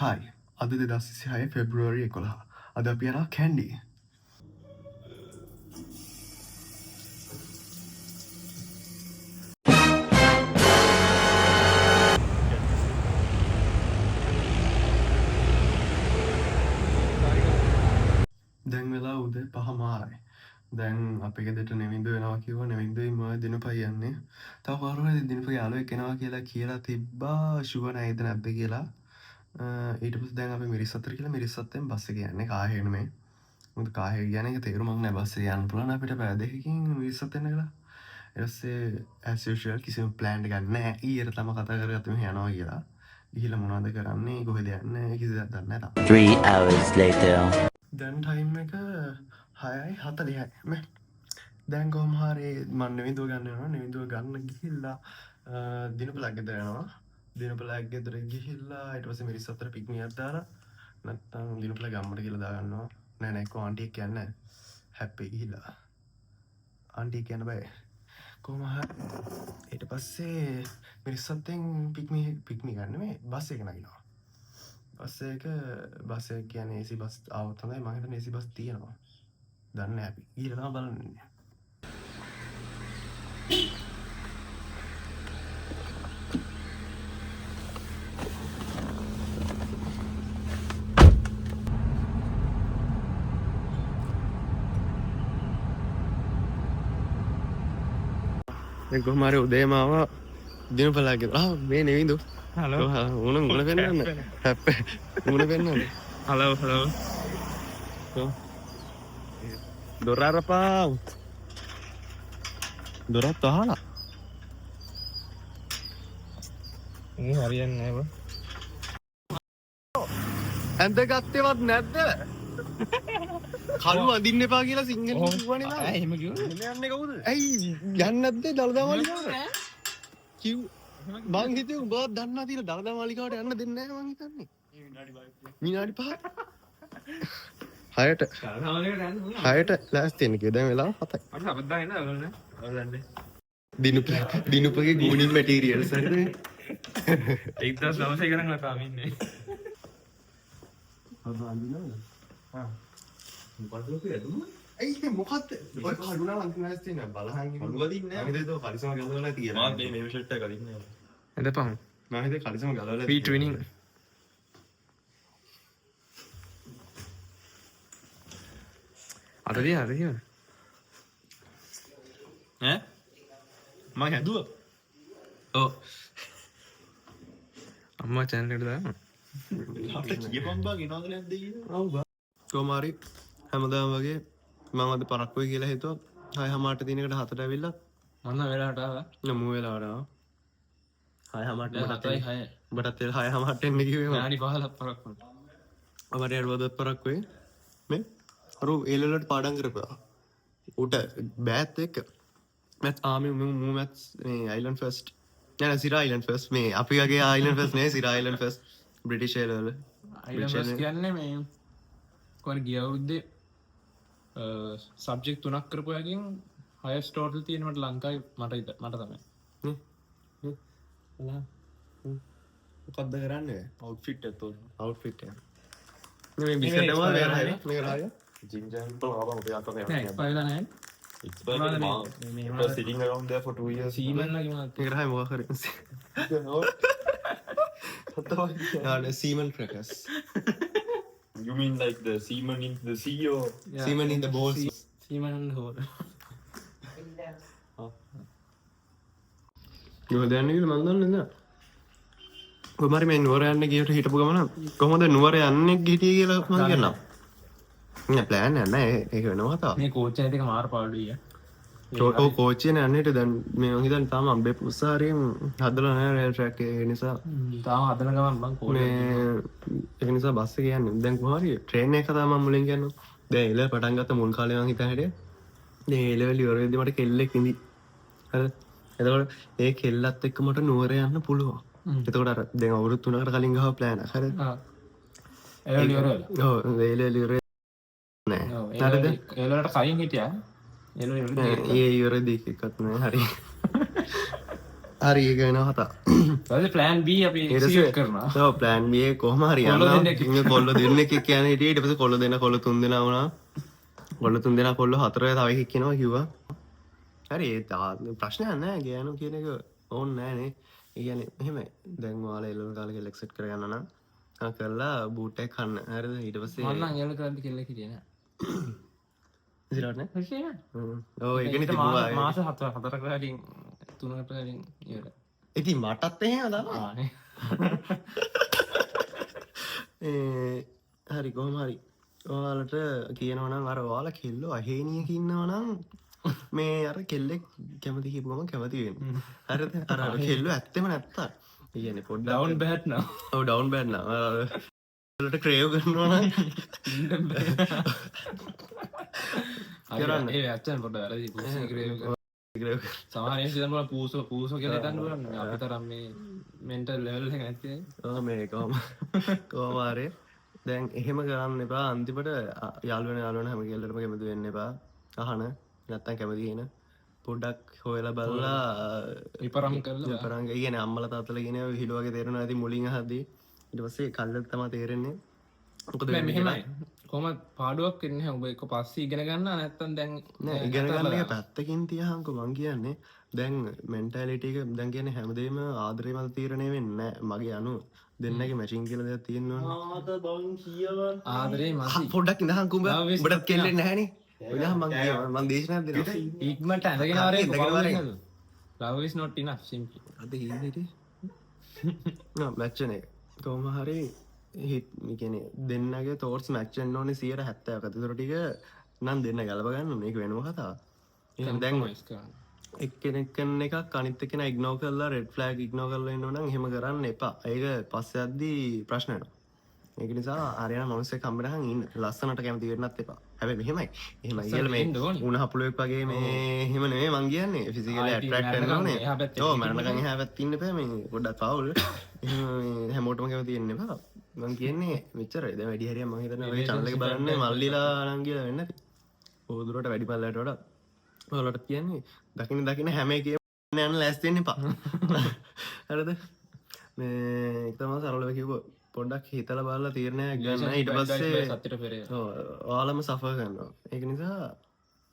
Hi අද 2026 පෙබ්‍රුවරි 11 අද අපි යනවා කැන්ඩි දැන් වෙලා උදේ 5:00යි දැන් අපේ ගෙදරට නෙවින්ද වෙනවා කිව්වා නෙවින්දයි මම දිනපයි යන්නේ තව කවුරු දිනපයි යාළුවෙක් එනවා කියලා තිබ්බා ෂුවර් නේද නැද්ද කියලා ඊට පස්සේ දැන් අපි මිරිස්සතට කියලා මිරිස්සතෙන් බස් එක යන්නේ කාහේ නෙමෙයි මොකද කාහේ කියන එක තේරුමක් නැහැ බස් එක යන්න පුළුවන් අපිට පැය දෙකකින් මිරිස්සත එන්න කියලා ඊට පස්සේ as usual කිසිම plan එකක් නැහැ ඊයට තමයි කතා කරගත්තේ මෙහෙ යනවා කියලා ගිහිල්ලා මොනවද කරන්නේ කොහෙද යන්නේ කිසි දෙයක් දන්නේ නැහැ 3 hours later. දැන් ටයිම් එක 6:40යි මේ දැන් කොහොම හරි මම නෙවින්දුව ගන්න යනවා නෙවින්දුව ගන්න ගිහිල්ලා දිනපලක් ගෙදර යනවා දිනපලක් ගෙදර ගිහිල්ලා ඊට පස්සේ මිරිස්සතට පික්නියක් දාලා නැත්තම් දිනපල ගම්මට කියලා දාගන්නවා නෑ නෑ කො ආන්ටි එක්ක යන්නේ හැප්පි ගිහිල්ලා ආන්ටි එක්ක යන්න බෑ කොහොම හරි ඊට පස්සේ මිරිස්සතෙන් පික්නික් ගන්න මේ බස් එක නගිනවා බස් එක කියන්නේ AC බස් ආවොත් හොඳයි මම හිතන්නේ AC බස් තියෙනවා දන්නේ නැහැ අපි ගිහලා තමයි බලන්නේ දැන් කොහොම හරි උදේම ආවා දිනපලක් ගෙදර මේ නෙවින්දු හලෝ මුණ පෙන්නන්න හැප්පේ මුණ පෙන්නන්න හලෝ දොර අරපා දොරත් වහලා මේ හරියන්නේ නැහැ ඇඳ ගත්තේවත් නැද්ද කළු අඳින්න එපා කියලා සිංහලෙන් කිව්වනේ නේද එහෙම කිව්වද යන්නේ කවුද ඇයි යන්නේ නැද්ද දළදා මාලිගාවට කිව් මං හිතුවේ උඹවත් දන්නා තියෙන දළදා මාලිගාවට යන්න දෙන්නේ නැහැ මං හිතන්නේ විනාඩි 5ට 6ට ලෑස්ති වෙන්න කිව්වා දැන් වෙලාව 7යි අපිට අපද්දා එන්න අවලන්නේ දිනුපගේ ගූණින් මැටීරියල්ස් හරිනේ 1900 ගණන් ලතාම ඉන්නේ ඇයි මොකක්ද ඔය කඩුනා ලංකන ඇස් තියෙන බලහන් කඩුවදින්නේ නැහැ මම හිතුවා කලිසම ගලවලා තියෙනවා මාත් මේ ෂර්ට් එක අදින්නේ එදපන් මම හිතුවා කලිසම ගලවලා ෆී ට්විනින් අතදී ඈ මම හැදුවා ඔව් අම්මා channel එකට දාන්න අපිට කියපන් බා ගෙනවද නැද්ද කියලා ඔව් බා කොමාරි හැමදාම වගේ මම අද පරක්කුයි කියලා හිතුවා 6:00ට දිනකට 7ට ඇවිල්ලා මම වෙලාවට ආවා නමු වෙලාවට ආවා 6:00ට දැන් 7යි 6 ඔබටත් 6:00ට එන්න කිව්වේ මම විනාඩි 15ක් පරක් වුණා අපට එළවදත් පරක්කුයි මේ අරු ඒලවලට පාඩම් කරපුවා උට බෑත් එක්ක මැත් ආමි මූ මැත්ස් මේ අයිලන්ඩ් ෆස්ට් යන සිරා අයිලන්ඩ් ෆස්ට් මේ අපි වගේ අයිලන්ඩ් ෆස්ට් නේ සිරා අයිලන්ඩ් ෆස්ට් බ්‍රිටිෂ් ඒලවල අයිලන්ඩ්ස් කියන්නේ මේ කොහොමද ගිය අවුරුද්දේ සබ්ජෙක්ට් 3ක් කරපු එකකින් highest total තියෙන මට ලංකාවේ මට තමයි මොකක්ද කරන්නේ අවුට්ෆිට් එක තෝරන අවුට්ෆිට් එක මේ බිසෙට් එක මේක හරිය Gym jam to our way out of නෑ එක්ස්පයර් නැහැ It's like was sitting around there for 2 years. සීමන් වගේ මොනවද මේක හරිය මොකක් හරි යානේ සීමන් ක්‍රැකර්ස් You mean like the semen in the sea or? සීමන් in the balls සීමන් හොර කොහොමද යන්නේ කියලා මන් දන්නේ නැහැ කොහමරි මේ නුවර යන්න ගියට හිටපු ගමන කොහොමද නුවර යන්නේ හිටියේ කියලා මම කියන්නම් නෑ ප්ලෑන් එක නෑ ඒක වෙනවා තාම මේ කෝච් එක දෙක මාර පාඩුයි ඔව් කෝච්චියනේ යන්නේට දැන් මේ මම හිතන්නේ තාම අම්බේ පුස්සාරියෙන් හදලා නැහැ රේල් ට්‍රැක් එක ඒ නිසා තාම හදන ගමන් මං කෝච් මේ ඒක නිසා බස් එක යන්නේ දැන් කොහොමරි ට්‍රේන් එක තමයි මම මුලින් කියන්නේ දැන් එළ පටන් ගත්ත මුල් කාලේ මම හිතන හැටේ දැන් ඒ ලෙවල් ඉවර වෙද්දි මට කෙල්ලෙක් ඉඳි හරිද එතකොට ඒ කෙල්ලත් එක්ක මට නුවර යන්න පුළුවන් එතකොට අර දැන් අවුරුදු 3කට කලින් ගහව ප්ලෑන් එක හරිද ඒක ඉවර වෙලා ඔව් ඒ ලෙවල් ඉවර නෑ හරිද ඒලට කයින් හිටියා ඒ ඉවර දෙකක්වත් නෑ හරි හරි ඒක වෙනවා කතා. ප්ලෑන් B අපි එක්සිකියුට් කරනවා. ඔව් ප්ලෑන් B එක කොහොම හරි යනවා. කොල්ල දෙන්නෙක් කියන්නේ හිටියේ. ඊට පස්සේ කොල්ල දෙන්න කොල්ල 3 දෙනා වුණා. කොල්ල 3 දෙනා කොල්ල 4 තව එකෙක් කෙනවා කිව්වා. හරි ඒ ප්‍රශ්නයක් නැහැ ගෑනු කියන එක ඕන් නැහැ නේ. ඒ කියන්නේ එහෙමයි. දැන් ඔයාලා එළවලු කාලේ කෙල්ල එක්සෙට් කරගන්න නම් කරලා බූට් එක කන්න. හරිද? ඊට පස්සේ මම නම් එළවලු කරද්දි කෙල්ලෙක් හිටියේ නෑ. ඉතින් නේ? හිටියේ නෑ. ඔව් ඒකනේ තිබුණා. මාස 4කට කලින් 3කට කලින් ඉවරයි. ඉතින් මටත් එහෙම තමයි. ආනේ. හරි කොහොම හරි ඔයාලට කියනවා නම් අර ඔයාලා කෙල්ලෝ අහේනියක ඉන්නවා නම් මේ අර කෙල්ලෙක් කැමති කියපුවම කැමති වෙන්න. හරිද? අර කෙල්ලෝ ඇත්තෙම නැත්තම්. ඒ කියන්නේ පොඩ්ඩක් ඩවුන් බෑඩ් නා. ඔව් ඩවුන් බෑඩ් නා. වලට ක්‍රේව් කරනවා නම් කරන්න. ඒ ඇත්තෙන් පොඩ්ඩක් වැරදි පුසි ක්‍රේව් සමහර මිනිස්සු දැන් බලන්න පූසෝ කියලා හිතන්න බලන්න. අපි තරම් මේ මෙන්ටල් ලෙවල් එක නැති. මේ කොහොම හරි දැන් එහෙම කරන්න එපා. අන්තිමට යාළුවන හැම කෙල්ලටම කැමති වෙන්න එපා. අහන නැත්තම් කැමති වෙන පොඩ්ඩක් හොයලා බලලා විපරම් කරලා විපරම් කියන්නේ අම්මලා තාත්තලා කියන හිල වගේ තේරෙනවා ඇති මුලින් අහද්දී. ඊට පස්සේ කල්ලට තමයි තේරෙන්නේ. මොකද මෙහෙමයි. කොහොමද පාඩුවක් වෙන්නේ ඔබ එක පස්සේ ඉගෙන ගන්න නැත්තම් දැන් නෑ ඉගෙන ගන්න එක පැත්තකින් තියහන්කෝ මං කියන්නේ දැන් මෙන්ටැලිටි එක දැන් කියන්නේ හැමදේම ආදරේ මත තීරණය වෙන්නේ නෑ මගේ අනුව දෙන්නගේ මැචින් කියලා දෙයක් තියෙනවා ආදරේ මසි පොඩ්ඩක් ඉඳහන් කුඹ ඔබට කෙල්ලෙන්නේ නැහනේ ඔයලා මං දේශනාවක් දෙනවා ඉක්මනට ඇඳගෙන ආරේ love is not enough simply අද හින්දේ නෝ මැච් එක කොහොම හරි හිත් කියන්නේ දෙන්නගේ තෝට්ස් මැච් වෙන්න ඕනේ 70%ක්. ඒතර ටික නම් දෙන්න ගලප ගන්න මේක වෙනම කතාවක්. එහෙනම් දැන් එක්කෙනෙක් කරන එකක් අනිත් එක්කෙනා ඉග්නෝර් කරලා රෙඩ් ෆ්ලැග් ඉග්නෝර් කරලා ඉන්නව නම් එහෙම කරන්න එපා. ඒක පස්සේ යද්දී ප්‍රශ්න වෙනවා. ඒක නිසා ආරයන මොනසෙක් හම්බෙනහන් ඉන්න. ලස්සනට කැමති වෙන්නත් එපා. හැබැයි මෙහෙමයි. එහෙමයි කියලා මේ උණ හපුලෙක් වගේ මේ එහෙම නෙමෙයි මං කියන්නේ. ෆිසිකලි ඇට්‍රැක්ට් වෙන්න ඕනේ. ඔව් මරණකම් එහා පැත්තේ ඉන්න එපා මේ පොඩ්ඩක් පවුල්. එහෙම හැමෝටම කැමති වෙන්න එපා. මං කියන්නේ මෙච්චරයි. දැන් වැඩි හරියක් මං හිතන්නේ ඔය channel එක බලන්නේ මල්ලිලා නම් කියලා වෙන්නේ නැති. පොදුරට වැඩි පල්ලයට වඩා ඔයාලට කියන්නේ දකින්න හැම එකේම යන්න ලෑස්ති වෙන්න එපා. හරිද? මේ ඒක තමයි සරලව කිව්වොත් පොඩ්ඩක් හිතලා බලලා තීරණයක් ගන්න. ඊට පස්සේ සත්‍යට පෙරේ. ඔව් ඔයාලම සෆර් කරනවා. ඒක නිසා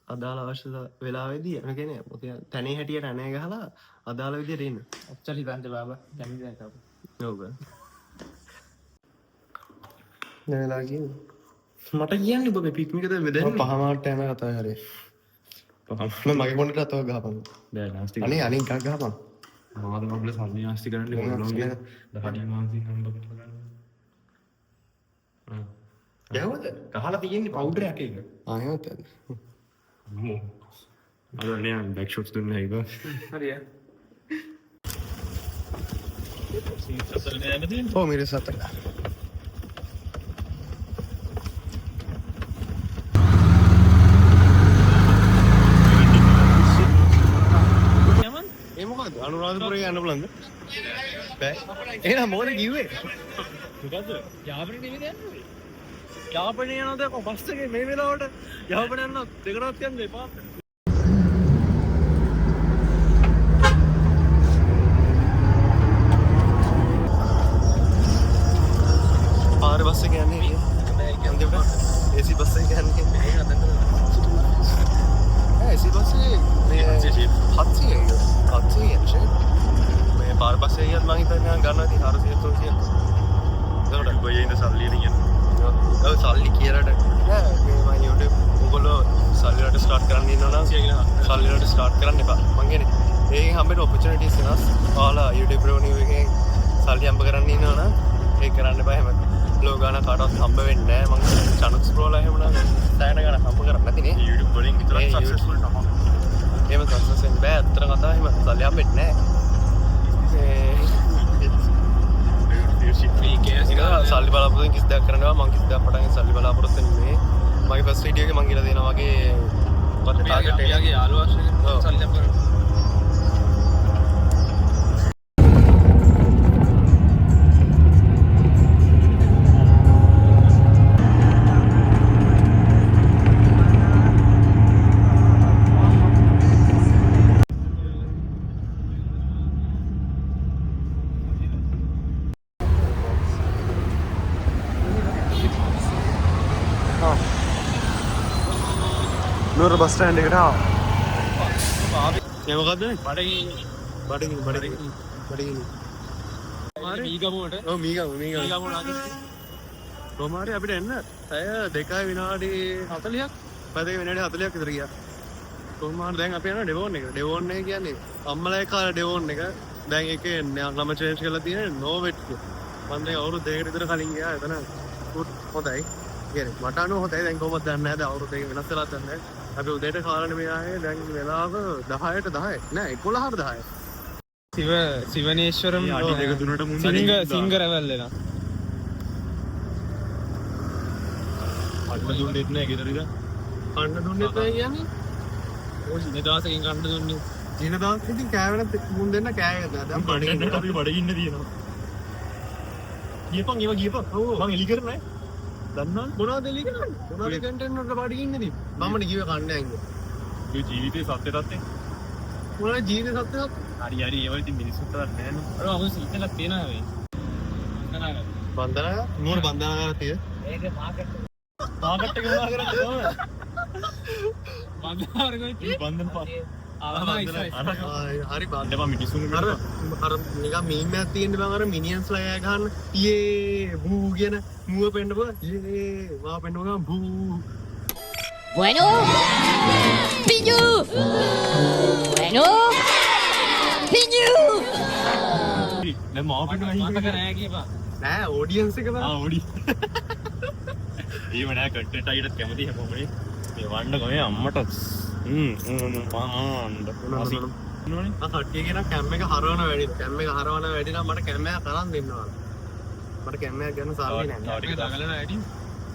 අදාළ අවශ්‍ය වෙලාවෙදී අර කියන්නේ මොකද තැනේ හැටියට අනේ ගහලා අදාළ විදියට ඉන්න. අච්චර හිතන්න බාබා. දැන් දැන් තාප. ඔව්. නේලා කියන්නේ. මට කියන්නේ ඔබ මේ පික්නිකද වෙදන්නේ? පහමාරට යන කතාව හරිය. පහම මගේ කොණ්ඩට අතව ගහපන්. බෑ නාස්ති. අනේ අනික ගහ ගහපන්. මාද මගල සල්ලි නාස්ති කරන්නේ කොළොන්ගේ 10 මාසෙකින් හම්බ කරලා ගන්න. යවද? ගහලා තියෙන්නේ පවුඩර් එකක් ඒක. ආයෙත්. අම්මෝ. අර නේ බෑක් ෂොට්ස් දුන්නේ ඒක. හරිය. ඔව් මිර සතර. ඒ මොකද අනුරාධපුරේ යන්න බලන්න බෑ එහෙනම් මොකද කිව්වේ මොකද යාපනයේ නෙමෙයි යන්නේ යාපනයේ යනවද බස් එකේ මේ වෙලාවට යාපනයේ යන්න දෙකටවත් යන්න එපා පාර බස් එක යන්නේ නෑ කියන්නේ AC බස් එක යන්නේ AC බස් එක මේ 700 මේ පාර පස්සේ ගියත් මං හිතන්නේ ගන්නවා ඉතින් 400 300 ඒකට ගොයේ ඉඳ සල්ලි එන ඔව් සල්ලි කියලාට නෑ මේ මම YouTube ඔයගොල්ලෝ සල්ලි වලට ස්ටාර්ට් කරන්න ඉන්නවා නම් සල්ලි වලට ස්ටාර්ට් කරන්න එපා මං කියන්නේ ඒකෙන් හම්බෙන ඔපචුනිටිස් වෙනස් ඔයාලා YouTube රෙවෙනියු එකෙන් සල්ලි හම්බ කරන්න ඉන්නවා නම් ඒක කරන්න එපා එහෙම ලෝගාන කාටවත් හම්බ වෙන්නේ නෑ මං channel scroll එහෙම නම් සෑහෙන ගණන් හම්බ කරන්නේ නැති නේ YouTube වලින් විතරක් සක්සස්ෆුල් තමයි එහෙම සක්සස් වෙන්න බෑ අතර කතාව එහෙම සල්ලි හම්බෙන්නේ නෑ සල්ලි බලාපොරොත්තු කිසි දෙයක් කරනවා මං කිසි දෙයක් පටන් සල්ලි බලාපොරොත්තු වෙන්නේ මගේ ෆස්ට් වීඩියෝ එකේ මං කියලා දෙනවා වගේ මොකද ටාගට් එක යාගේ යාළුවා ආශ්‍රය සල්ලි හම්බ කරනවා නුවර බස් ස්ටෑන්ඩ් එකට ආවා. මොකද්ද? බඩගිනි. මීගමුවට ඔව් මීගම. කොහොමාරි අපිට එන්න පැය 2 විනාඩි 40ක් පැය 2 විනාඩි 40ක් විතර ගියා. කොහොමාරි දැන් අපි යනවා ඩෙවෝන් එකට. ඩෙවෝන් එක කියන්නේ අම්මලා කාල ඩෙවෝන් එක. දැන් ඒකේ නම චේන්ජ් කරලා තියෙන්නේ නෝවෙට් කියලා. මම දැන් අවුරුදු 2කට විතර කලින් ගියා. එතන හොඳයි. කියන්නේ මට අනුව හොඳයි. දැන් කොහොමද දන්නේ නැහැ. දැන් අවුරුදු 2 වෙනස් වෙලා දන්නේ නැහැ. අපි උදේට කාලේ මේ ආයේ දැන් වෙලාව 10ට 10 නෑ 11ට 10. සිවනේශ්වරම් සිංග රැවල් එන අන්න දුන්නෙත් නෑ ගෙදරද? කන්න දුන්නෙත් නැහැ කියන්නේ. ඔය දවසකින් කන්න දුන්නේ දින දවස් ඉතින් කෑවෙනත් මුන් දෙන්න කෑගත්තා. දැන් බඩගින්න අපි බඩගින්න තියෙනවා. ගියපන් ඒවා ගියපන්. මං එලි කරන්නේ නෑ. දන්නවද? මොනවද එලි කරන්නේ? මොනවද කන්ටෙන්ට් වලට පාඩි ඉන්නේදී? මමනේ කිව්වේ කන්නේ නැහැ කිව්වා. මේ ජීවිතේ සත්‍යයටත් එක්ක. මොනවද ජීවිත සත්‍යයක්? හරි ඒවල ඉතින් මිනිස්සුන්ට නෑ නෝ. අර අපේ සීතලක් තියෙනවා වෙයි බන්දනා නුවර බන්දනා තිය. ඒක මාකට් මාකට් එක මොනවා කරන්නේ කොහොමද? බන්දන පා. හරි බන්ද. එපා මිනිස්සුන් අර නිකන් මීම් එකක් තියෙන්නේ බං අර මිනියන්ස්ලා එයා ගහන්න යේ බූ කියන මුව පෙන්නපුවා යේ මා පෙන්නපුවා බූ. Bueno, Piñu. Bueno, Piñu. දැන් මාව පෙන්නනවා මතක නෑ කියපන් නෑ ඔඩියන්ස් එක බං. ඕඩි. ඊව නෑ කන්ටෙන්ට් අයිටත් කැමති හැමෝමනේ. මේ වන්න ගමේ අම්මට කට්ටිය කියන කැම් එක හරවන වැඩි. කැම් එක හරවන වැඩි නම් මට කැම් එක කරන් දෙන්නවා. මට කැම් එක ගන්න සල්ලි නෑ. ටික දාගලන වැඩි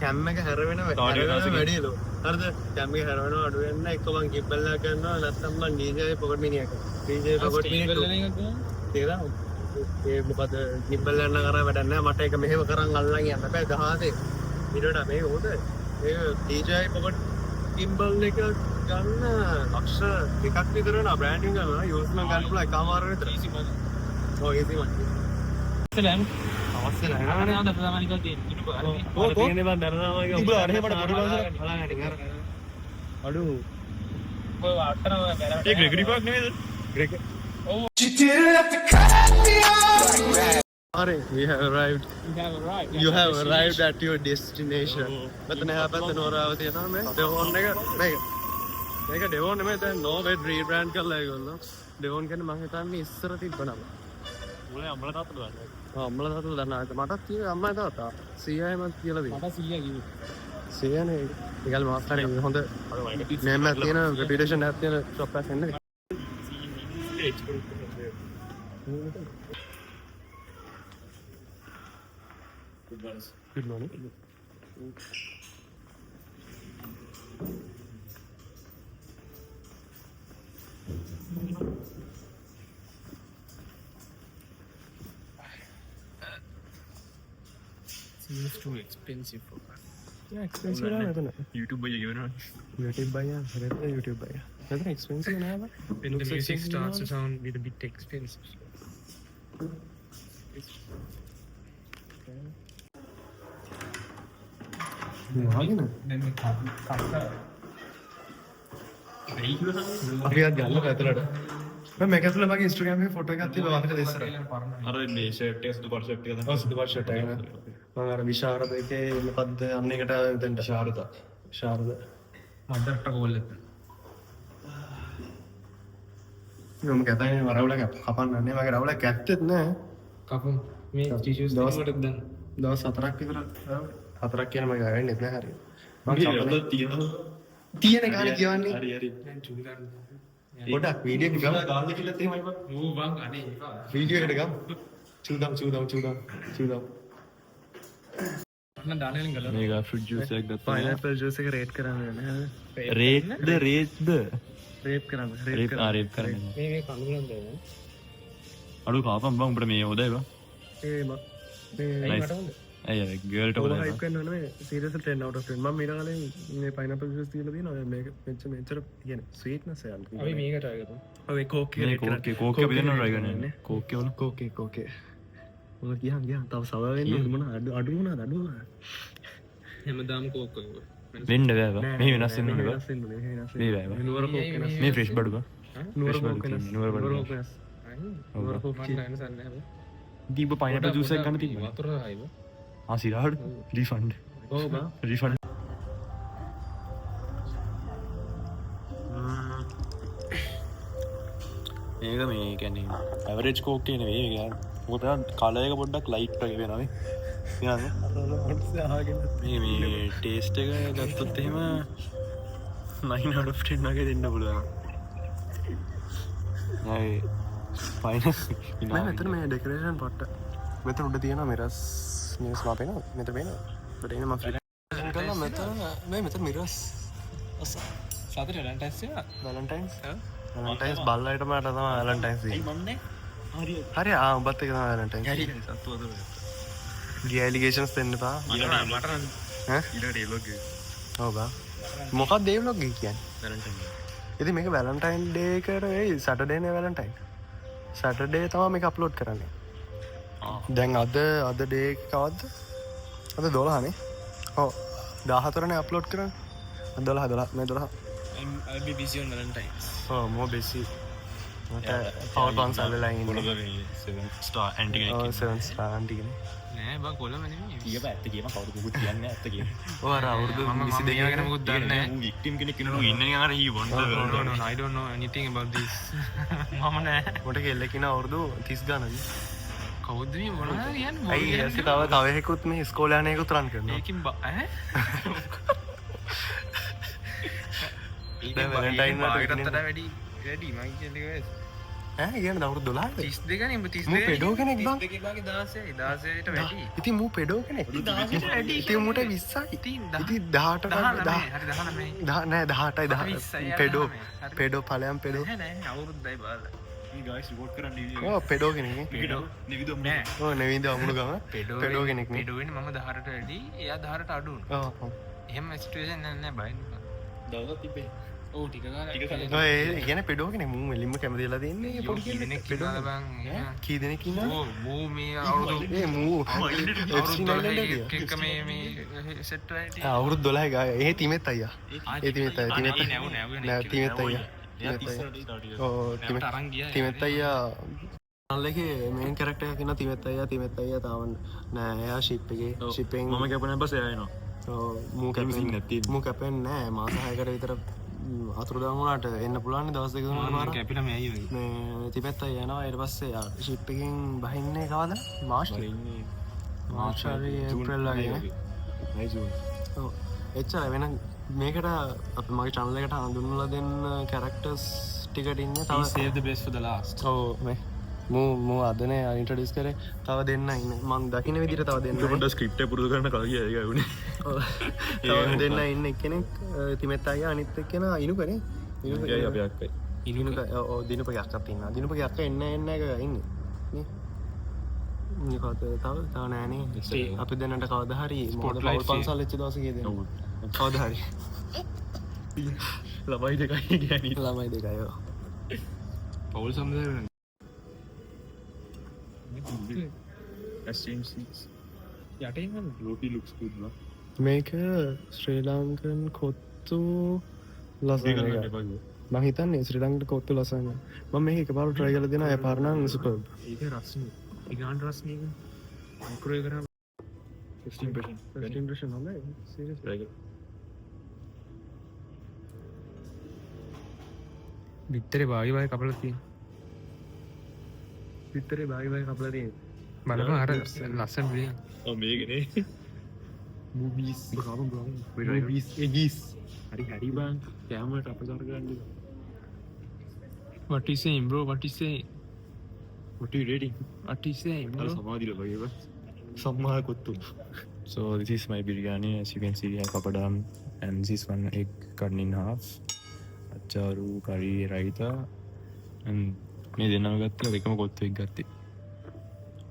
කැම් එක හැරවෙන වැඩිලු. හරිද? කැම් එක හැරවෙනවා අඩු වෙන්න එක මං කිබ්බල් එකක් ගන්නවා නැත්නම් මං DJ පොකට් මිනිහක්. DJ පොකට් මිනිහ තේරෙනවද? ඒ මොකද කිබ්බල් යන්න කරා වැඩක් නෑ. මට ඒක මෙහෙම කරන් අල්ලන් යන්න බෑ 16. ඊට මේ හොද. ඒ DJ පොකට් කිම්බල් එක ගන්න ලක්ෂ දෙකක් විතර වෙනවා බ්‍රෑන්ඩින් කරනවා යූස් නම් ගන්න පුළුවන් එකමාර විතර ඊසි මන් ඔව් ඊසි මන් සලම් අවශ්‍ය නැහැ ආන ආන ප්‍රමාණික තියෙන ඉතින් ඔය තියෙන්නේ බං දරනවා වගේ ඉබ්බා අරේ මට පොඩි බලන්න බලන්න අර අඩු ඔය අටනම බැලුවා ඒ ග්‍රෙගරි පාක් නෙමෙයිද? Are, we have arrived. You have arrived at your destination. මෙතන හැපැත්ත නෝරාවතිය තමයි ඩෙවෝන් එක මේක ඩෙවෝන් නෙමෙයි දැන් නෝවෙට් රීබ්‍රෑන්ඩ් කරලා ඒගොල්ලෝ. ඩෙවෝන් කියන්නේ මම හිතන්නේ ඉස්සර තිබ්බ නම. මොලේ අම්මලා තාත්තලා දන්නවා. අම්මලා තාත්තලා දන්නා. මටත් තියෙන අම්මයි තාත්තා. සීයායි මත් කියලා දෙන්න. මට 100 කිව්වේ සීයානේ ඒකල් මාස්ටර් හොඳ නේම් එකක් තියෙන රෙපියුටේෂන් එකක් තියෙන ෂොප් එකක් නෙන්නේ. Good morning. seems too expensive for us Yeah, expensive නෑ නේද? YouTube එකේ ගෙවනවා. YouTube බයියා හරියට YouTube බයියා. නේද expensive නෑ බා. when the music starts to sound a bit expensive මොනවද? then we cut අපි අද ගන්න පැත්තලට. මම මේක ඇතුළේ මගේ Instagram එකේ ෆොටෝ එකක් තියලා මතකද ඉස්සර? අර මේ ෂර්ට් එක සුදු පාට ෂර්ට් එක ඔව් සුදු පාට ෂර්ට් එක. මම අර විශාරද එකේ මොකද්ද අන්න එකට දෙන්න ශාරද. මඩට කෝල් එක මම කතාවේ වරවල කපන්නන්නේ මගේ රවල කැත්තෙත් නෑ. කපමු මේ ටිෂුස් දවස්- දෙකකට දාන්න දවස් 4ක් විතර 4ක් කියන මගේ වෙන්නේ නැහැ හරියට. මම මම සම්පූර්ණ තියෙනවා. තියෙන ගාන කියවන්නේ හරි. දැන් චුල්ලන් පොඩක් වීඩියෝ එක ගමු. ගාල්ද කියලාත් එහෙමයි බං. ඌ බං අනේ එපා වීඩියෝ එකට ගමු. චූදම්. මම දානෙලින් ගලන මේක ෆෘට් ජූස් එකක් ගත්තා. පයිනැපල් ජූස් එක රේට් කරන්න නෑ. රේට්ද? රේප් කරන්න. රේප් කරන්නේ. මේ කඳුලන් දෙන්න අඩු කාපම් බං උඹට මේ හොදයි බං. ඒ ඇයි Nice. මට හොඳ අය ගර්ල්ට ඔබ හොදයි හයිප් බං. කරනවා නේ සීරියස්ලි 10 out of 10. මම ඊට කලින් මේ පයිනැපල් ජූස් තියලා තියෙනවා. මේක මෙච්චර කියන්නේ ස්වීට්නස් එකක්. අපි මේක try කරමු ඔය කෝක් එක මේ රේට් කරන්න. කෝක් අපි දෙන්න try කරන්නේ. කෝක් එක වල කෝකේ. මොකද ගියා. තව සව වෙන්නේ මොන අඩු මොනවාද අඩු. හැමදාම කෝක් කරනවා වෙන්න බෑ මේ වෙනස් වෙන්න ඕනේ මේ බෑ නුවර කෝක් වෙනස් මේ ෆ්‍රෙෂ් බඩුක නුවර කෝක් වෙනස් නුවර නුවර බඩු කෝක් වෙනස් නුවර කෝක් දීප පයිනපල් ජූස් එකක් ගන්න තිබ්බා වතුර ආයිව ආ සිරාට රිෆන්ඩ් ඔව් බා රිෆන්ඩ් ඒක මේ කියන්නේ ඇවරේජ් කෝක් කියන වේ මොකද කලයක පොඩ්ඩක් ලයිට් වගේ වෙනවේ මේ ටේස්ට් එක ගත්තොත් එහෙම 9 out of 10 වගේ දෙන්න පුළුවන් මෙතන මේ ඩෙකරේෂන් පොට්ට මෙතන උඩ තියෙනවා මිරස් මිරස් මාපේන මෙතන පේනවා බට එන මම කළා මෙතන මිරස් සතර වැලන්ටයින්ස් එක වැලන්ටයින්ස් වැලන්ටයින්ස් බල්ලයිට මට තමයි වැලන්ටයින්ස් හරි උඹත් එක තමයි වැලන්ටයින්ස් ගිය ඇලිගේෂන්ස් දෙන්න එපා ඔව් බා මොකක්ද ඒ vlog එක කියන්නේ ඉතින් මේක වැලන්ටයින් ඩේ එකට වෙයි සැටර්ඩේ නේ වැලන්ටයින් සැටර්ඩේ තමයි මේක අප්ලෝඩ් කරන්නේ දැන් අද ඩේ එක කවද්ද අද 12 නේ ඔව් 14 නේ අප්ලෝඩ් කරන්නේ 12 මේ 12 I'll be busy on Valentine's. Oh, more busy. Power banks are lying in 7 star anti Oh, 7 star anti. නෑ බං කොළම නෙමෙයි. කියප ඇත්ත කියම කවුරු මොකුත් කියන්නේ ඇත්ත කියම ඔව් අර අවුරුදු 22 ගැන මොකුත් දන්නේ නෑ. ඌ victim කෙනෙක් කෙනෙක් ඉන්නේ අර he won the No, world I don't know anything about this. මම නෑ. මොකට කෙල්ලකින අවුරුදු 30 ගානද කවුද මේ මොනවද කියන්නේ? අයි ඇස්සේ තව එකකුත් මේ ඉස්කෝලේ යන එකකුත් රන් කරනවා ඒකින් ඈ? දැන් වැලන්ටයින් වලට ඒකටත් වැඩි වැඩි මම කියන්නේ ඒක ඈ කියන්නේ අවුරුදු 12ද 32 නේ උඹ 32 මූ පෙඩෝ කෙනෙක් බං 32 වගේ 16ට වැඩි. ඉතින් මූ පෙඩෝ කෙනෙක් ඉතින් මූට 20යි ඉතින් 18ට හරි 19. නෑ 18යි 20යි, පෙඩෝ 19. පෙඩෝ ඵලයන් පෙඩෝ නෑ අවුරුද්දයි බලලා. guys report කරන්න ඔව් පෙඩෝ කෙනෙක් පෙඩෝ නිවිද නෑ. ඔව් නෙවින්ද අමුණු ගම පෙඩෝ කෙනෙක් නේ පෙඩෝ වෙන්නේ මම 18ට වැඩි එයා 18ට අඩු වුණා. ඔව් එහෙම සිටුේෂන් නෑ බයින්. දවස් තිබ්බේ ඔව් ටික ගානක් ඔය ඒ කියන්නේ පෙඩෝ කෙනෙක් මූ එලින්ම කැමතිලා දෙන්නේ පොඩි කී දෙනෙක් ඉන්නවද බං? කී දෙනෙක් ඉන්නවද ඕ මූ මේ අවුරුදු ඒ මූ FC නයිලන්ඩ් එක මේ සෙට් වෙලා අවුරුදු 12 ගාය ඒ තිමෙත් අයියා ඒ තිමෙත් අයියා තිමෙත් නෑ තිමෙත් අයියා ඔව් තිමෙත් අයියා නල්ලගේ මේන් කැරක්ටර් එකක් ඉන්න තිමෙත් අයියා තාම නෑ එයා ෂිප් එකේ ෂිප් එකෙන් මම කැපුණාන් පස්සේ එයා එනවා ඔව් මූ කැපෙන්නේ නෑ මාස 6කට විතර අතුරුදන් වුණාට එන්න පුළුවන් දවස් දෙක තුනකට පාර කැපිලා මේ අයියෝ මේ තිබෙත් අය යනවා ඊට පස්සේ ෂිප් එකෙන් බහින්නේ කවද මාර්ච් හරි ඒප්‍රිල් වගේ ඔව් එච්චරයි වෙන මේකට අපි මගේ channel එකට හඳුන්වලා දෙන්න කැරක්ටර්ස් ටිකට ඉන්නේ තව save the best for the last. ඔව් මේ මූ අදනේ ඉන්ට්‍රොඩියුස් කරේ තව දෙන්න ඉන්නේ මම දකින්න විදිහට තව දෙන්න පොඩ්ඩක් ස්ක්‍රිප්ට් එක පුරුදු කරන්න කලිය ඒක වුණේ තව දෙන්න ඉන්න එක්කෙනෙක් තිමෙත් අයියා අනිත් එක්කෙනා ඉනු කරේ ඒයි අපි අක්කයි ඉනුක දිනපගේ අක්කත් ඉන්න දිනපගේ අක්ක එන්න එක ඉන්න නිකත තව නෑනේ අපි දෙන්නට කවද හරි මොද පවල් පන්සල් එච්ච දවසගේ දෙන්න කවද හරි ළමයි දෙකයි ගැන ළමයි දෙකයෝ පවුල් සම්බන්ධ යට ඉන්න ලෝටි ලුක්ස් good බා මේක ශ්‍රී ලංකන් කොත්තු ලසන එක මං හිතන්නේ ශ්‍රී ලංකන් කොත්තු ලසන මම මේක එකපාරට try කරලා දෙනවා ඒ පාර නම් superb ඒක රස්නේ ඉගාන් රස්නේ එක මයික්‍රෝ එක කරා 15 impression හොඳයි serious විතරේ බායි කපලා තියෙන පිටරේ බායි කපලා තියෙන බලපන් අර ලස්සන විදිය ඔව් මේකනේ මූවීස් movies egis හරි බං කැමරට අපසාර කරන්න what is saying bro what is saying what are you rating what is saying අර bro සමාධිල වගේ බං සම්මා kottu so this is my biryani as you can see I have papadam and this is one egg cut in half acharu curry raita and මේ දෙන්නම ගත්තා එකම කොත්තු එක්ක ගත්තේ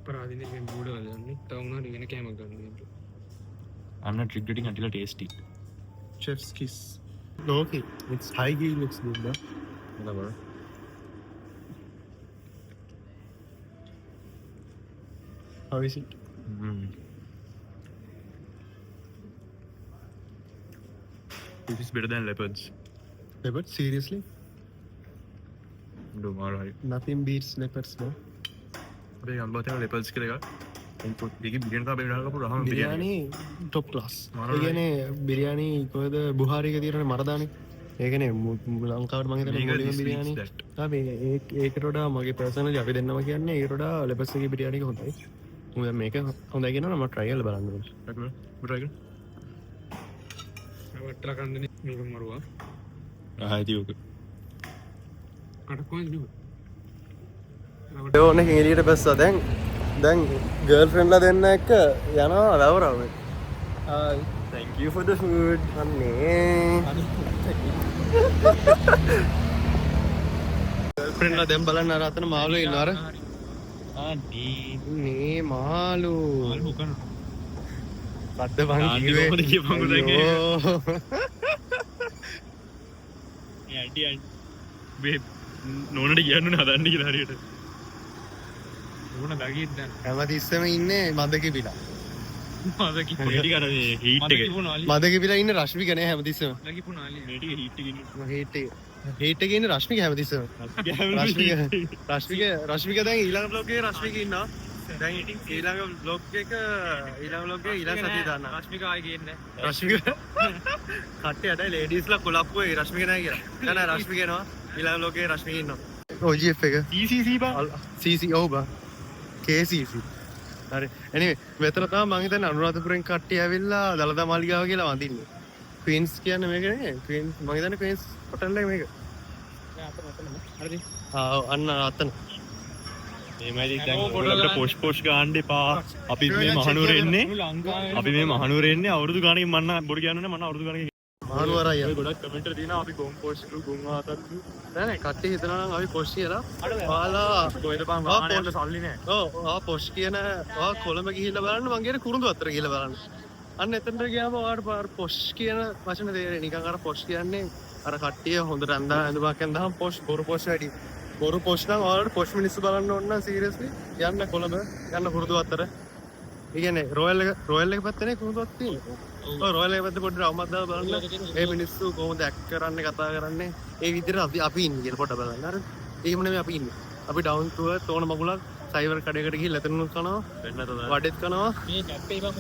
පරාදිනේ මේ බෝඩ වලන්නේ තව උනාට වෙන කෑමක් ගන්න I'm not regretting until I taste it chef's kiss okay it's high key looks good bro whatever how is it This is better than leopards. Leopard, seriously? Don't worry. Nothing beats leopards, no? අපේ ගම්බතේ leopards කියලා එකක්. ඒක බිරියානි තමයි වෙනවා කපුර රහම biryani top class. මරණයි. ඒ කියන්නේ බිරියානි කොහෙද බුහාරික තියෙන මරදානේ. ඒ කියන්නේ ලංකාවට මම හිතන්නේ Legal මුලින්ම this බිරියානි. means that. අපි ඒකට වඩා මගේ පර්සනලි අපි දෙන්නම කියන්නේ ඒකට වඩා leopards එකේ බිරියානි එක හොඳයි. මම දැන් මේක හොඳයි කියනවා මම try කරලා බලන්න ඕනේ. try කරමු. වට්ටලා කන්දනේ මේක මරුවා. ආයිති ඔක. අර කොහෙන්ද නේ? ඕන එළියට බැස්සා දැන් ගර්ල්ෆ්‍රෙන්ඩ්ලා දෙන්න එක්ක යනවා ලවරව. Thank you for the food. අනේ. ගර්ල්ෆ්‍රෙන්ඩ්ලා දැන් බලන්න අර අතන මාළු ඉන්නවා අර. නේ මාළු. පද්ද බං කිව්වේ. කොහොමද කියපන්කෝ දැන් ඒක? ඇන්ටි බේ නෝනට කියන්න හදන්න කියලා හරියට. ඕන දගීත් දැන්. හැමතිස්සෙම ඉන්නේ මද කිපිලා. මද කිප්පු. පොඩි කන හීට් එක. මද කිපිලා ඉන්නේ රශ්මික නේ හැමතිස්සෙම. ලගිපු නාලි. මේ ටික හීට් එක ඉන්නේ. හීට් එකේ ඉන්නේ රශ්මික හැමතිස්සෙම. රශ්මික දැන් ඊළඟ බ්ලොග් එකේ රශ්මික ඉන්නවා. දැන් ඊළඟ බ්ලොග් ඊළඟ සතිය දාන්න. රශ්මික ආයි ගේන්නේ. රශ්මික කට්ටියට ලේඩීස්ලා කොලප්පුවේ රශ්මික නැහැ කියලා. නෑ රශ්මික එනවා. ඊළඟ බ්ලොග් එකේ රශ්මික ඉන්නවා. OGF එක. CCC බා. CC ඔව් බා. KCC. හරි. anyway මෙතන තමයි මම හිතන්නේ අනුරාධපුරෙන් කට්ටිය ඇවිල්ලා දලදා මාලිගාව කියලා වඳින්නේ. ක්වීන්ස් කියන්නේ මේක නේ. ක්වීන්ස් මම හිතන්නේ ක්වීන්ස් හොටල් එක මේක. හරිද? අන්න අතන. මේමයි දැන් ඔයාලට පොෂ් ගාන්න එපා. අපි මේ මහනුවර එන්නේ. අපි මේ මහනුවර එන්නේ අවුරුදු ගානකින් මන්න බොරු කියන්නේ මන්න අවුරුදු ගානකින්. මහනුවරයි. ඔය ගොඩක් කමෙන්ට් වල තියෙනවා අපි ගොම් පොෂ් ගොම් ආතල්ලු. නෑ කට්ටිය හිතනවා නම් අපි පොෂ් කියලා. ඔයාලා කොහෙද බං වාහනයට සල්ලි නෑ. ඔව් පොෂ් කියන කොළඹ ගිහිල්ලා බලන්න මං කියන්නේ කුරුඳු අතර ගිහිල්ලා බලන්න. අන්න එතනට ගියාම ඔයාලට පොෂ් කියන වචන තේරෙන්නේ. නිකන් අර පොෂ් කියන්නේ අර කට්ටිය හොඳට ඇඳුමක් ඇඳහම පොෂ් බොරු පොෂ් වැඩි. බොරු පොෂ් නම් ඔයාලට පොෂ් මිනිස්සු බලන්න ඕන නම් සීරියස්ලි යන්න කොළඹ යන්න කුරුඳු අතර. ඒ කියන්නේ රොයල් එක පැත්තේ කුරුඳු අතර තියෙනවා. ඔව් රොයල් එක පැත්තේ පොඩ්ඩක් අවමත් දාලා බලන්න. ඒ මිනිස්සු කොහොමද ඇක්ට් කරන්නේ කතා කරන්නේ ඒ විදිහට අපි ඉන්නේ කියලා පොඩ්ඩක් බලන්න. හරිද? එහෙම නෙමෙයි අපි ඉන්නේ. අපි ඩවුන් ටු අර්ත් ඕන මගුලක් සයිවර් කඩේකට ගිහිල්ලා එතනනුත් කනවා. වඩෙත් කනවා. මේ කැප්පේ බං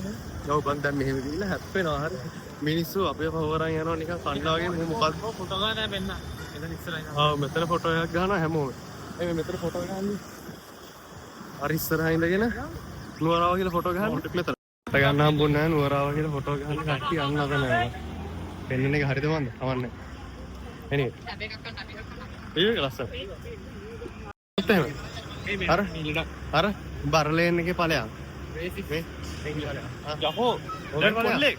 ඔව් බං දැන් මෙහෙම ගිහිල්ලා හැප්පෙනවා. හරි. මිනිස්සු අපේ පවරන් යනවා නිකන් කන්නා වගේ මොකක්ද ෆොටෝ ගන්න බෙන්න. එතන ඉස්සරහින්. මෙතන ෆොටෝ එකක් ගන්නවා හැමෝම. මෙතන ෆොටෝ ගහන්නේ. අර ඉස්සරහා ඉඳගෙන නුවරාව කියලා ෆොටෝ ගහන්න මෙතන. ට ගන්න හම්බුන්නේ නැහැ නුවරාව කියලා ෆොටෝ ගහන්න කට්ටිය අන්න අතන යනවා. පෙන්වන්න එක හරිද මන්ද? කවන්නේ. එනේ. ඒක ලස්සන. අර බර්ලේන් එකේ ඵලයක්. මේ යහෝ දැන් පොල්ලේ.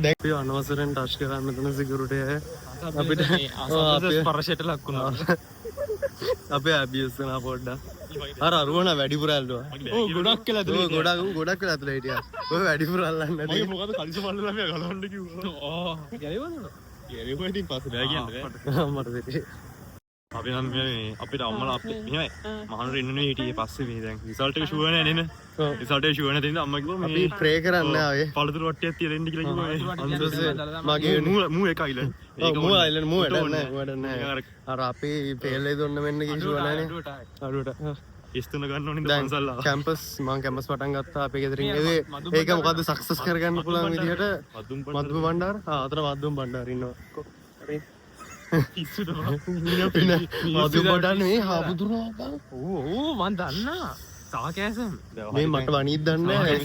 දැන් අපි අනවසරෙන් ටච් කරා මෙතන සිකියුරිටි අය අපිට ස්පර්ශයට ලක් වුණා. අපේ අබියස් කරනවා පොඩ්ඩක්. අර අරුවන වැඩිපුර ඇල්ලුවා. ඔව් ගොඩක් කියලා දුන්නා. ගොඩක් වෙලා ඇතුලේ හිටියා. ඔය වැඩිපුර අල්ලන්නේ නැති. මගේ මොකද කලිස පල්ලලා අපි ගලවන්න කිව්වා. ඕ යරිවද? ඒකෝ ඉතින් පස්සේ බෑ කියන්නේ. මට දෙටි. අපි නම් මේ අපිට අම්මලා අපිට මෙහෙමයි මහනුවර ඉන්නනේ හිටියේ පස්සේ මේ දැන් රිසල්ට් එක ෂුවර් නෑ නේද? රිසල්ට් එක ෂුවර් නැතිනම් අම්මා කිව්වා අපි ප්‍රේ කරන්න ආවේ. පළතුරු වට්ටියක් තියලා ඉන්න කියලා කිව්වා. මගේ මූ එක අයිලන්ඩ්. මූ අයිලන්ඩ් මූ වැඩ නෑ. අර අපි පේල්ලේ දුන්න මෙන්න කිසිව නෑනේ. අරුවට. ඉස්තුන ගන්න ඕනේ දැන් පන්සල්ලා. කැම්පස් මම කැම්පස් පටන් ගත්තා අපේ ගෙදරින්. ඒක මොකද්ද සක්සස් කරගන්න පුළුවන් විදිහට මද්දුම බණ්ඩාර. අතන මද්දුම බණ්ඩාර ඉන්නවා. හරි. ඉස්සුද මද්දුම බණ්ඩාර නෙවෙයි හාමුදුරුවෝ බං. ඕ මන් දන්නා. තාකෑසම්. මේ මට වණීත් දන්නේ නැහැ.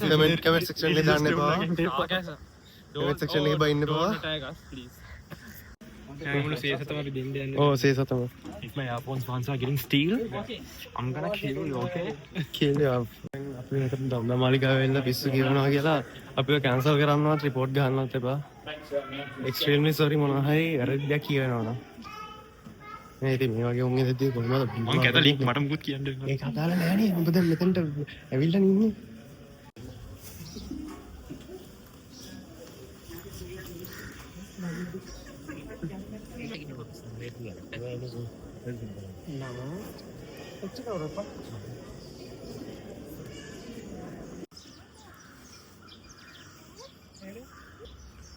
කමෙන්ට් සෙක්ෂන් එකේ දාන්න එපා. තාකෑසම්. කමෙන්ට් සෙක්ෂන් එකේ බයින්න එපා. ප්ලීස්. කැමුණු සේස තමයි දෙන්න යන්නේ. Oh, say something. If my AirPods ones are getting steel, I'm gonna kill you, okay? Kill you. අපි හිතමු දම්දා මාලිගාවේ ඉන්න පිස්සු කියනවා කියලා අපිව කැන්සල් කරන්නවත් රිපෝට් ගන්නවත් එපා. Extremely sorry මොනවා හරි වැරදියක් කියනවා නම්. මේ ඉතින් මේ වගේ උන් ඉඳදී කොහමද මං කැතලික් මට මුකුත් කියන්න ඒක අදාළ නැහැ නේ. ඔබ දැන් මෙතනට ඇවිල්ලා ඉන්නේ.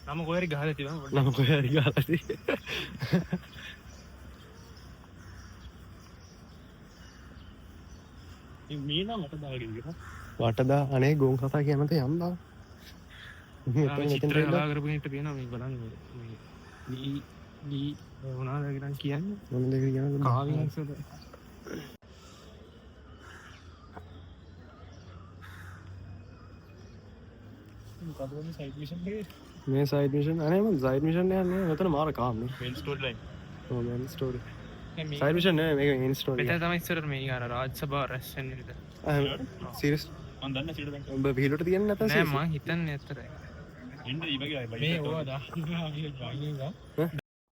නම කොහරි ගහලා තිබුණා. නම කොහරි ගහලා තියෙන්නේ. මේ නම් මට දාගෙන ඉන්නවා. වටදා අනේ ගෝන් කතා කියනත යම්දා. චිත්‍ර කලා කරපු කෙනෙක්ට පේනවා මේ බලන්න මේ දී මොනවද කියලා කියන්නේ මොන දෙකද කියන්නේ කාවියන්ස්ද මොකද සයිඩ් මිෂන් එකේ මේ සයිඩ් මිෂන් අනේ මම සයිඩ් මිෂන් එක යන්නේ මෙතන මාර කාම්නේ මේන් ස්ටෝරි ලයින් ඔව් මේන් ස්ටෝරි සයිඩ් මිෂන් නෙමෙයි මේක මේන් ස්ටෝරි මෙතන තමයි ඉස්සරට මේ අර රාජ්‍ය සභාව රැස් වෙන්නේ විතර සීරියස් මම දන්නේ සීඩ දැන් ඔබ පිළිලට තියන්නේ නැත්නම් නෑ මම හිතන්නේ ඇත්තටයි ඉන්න ඊවගේ මේ ඕවා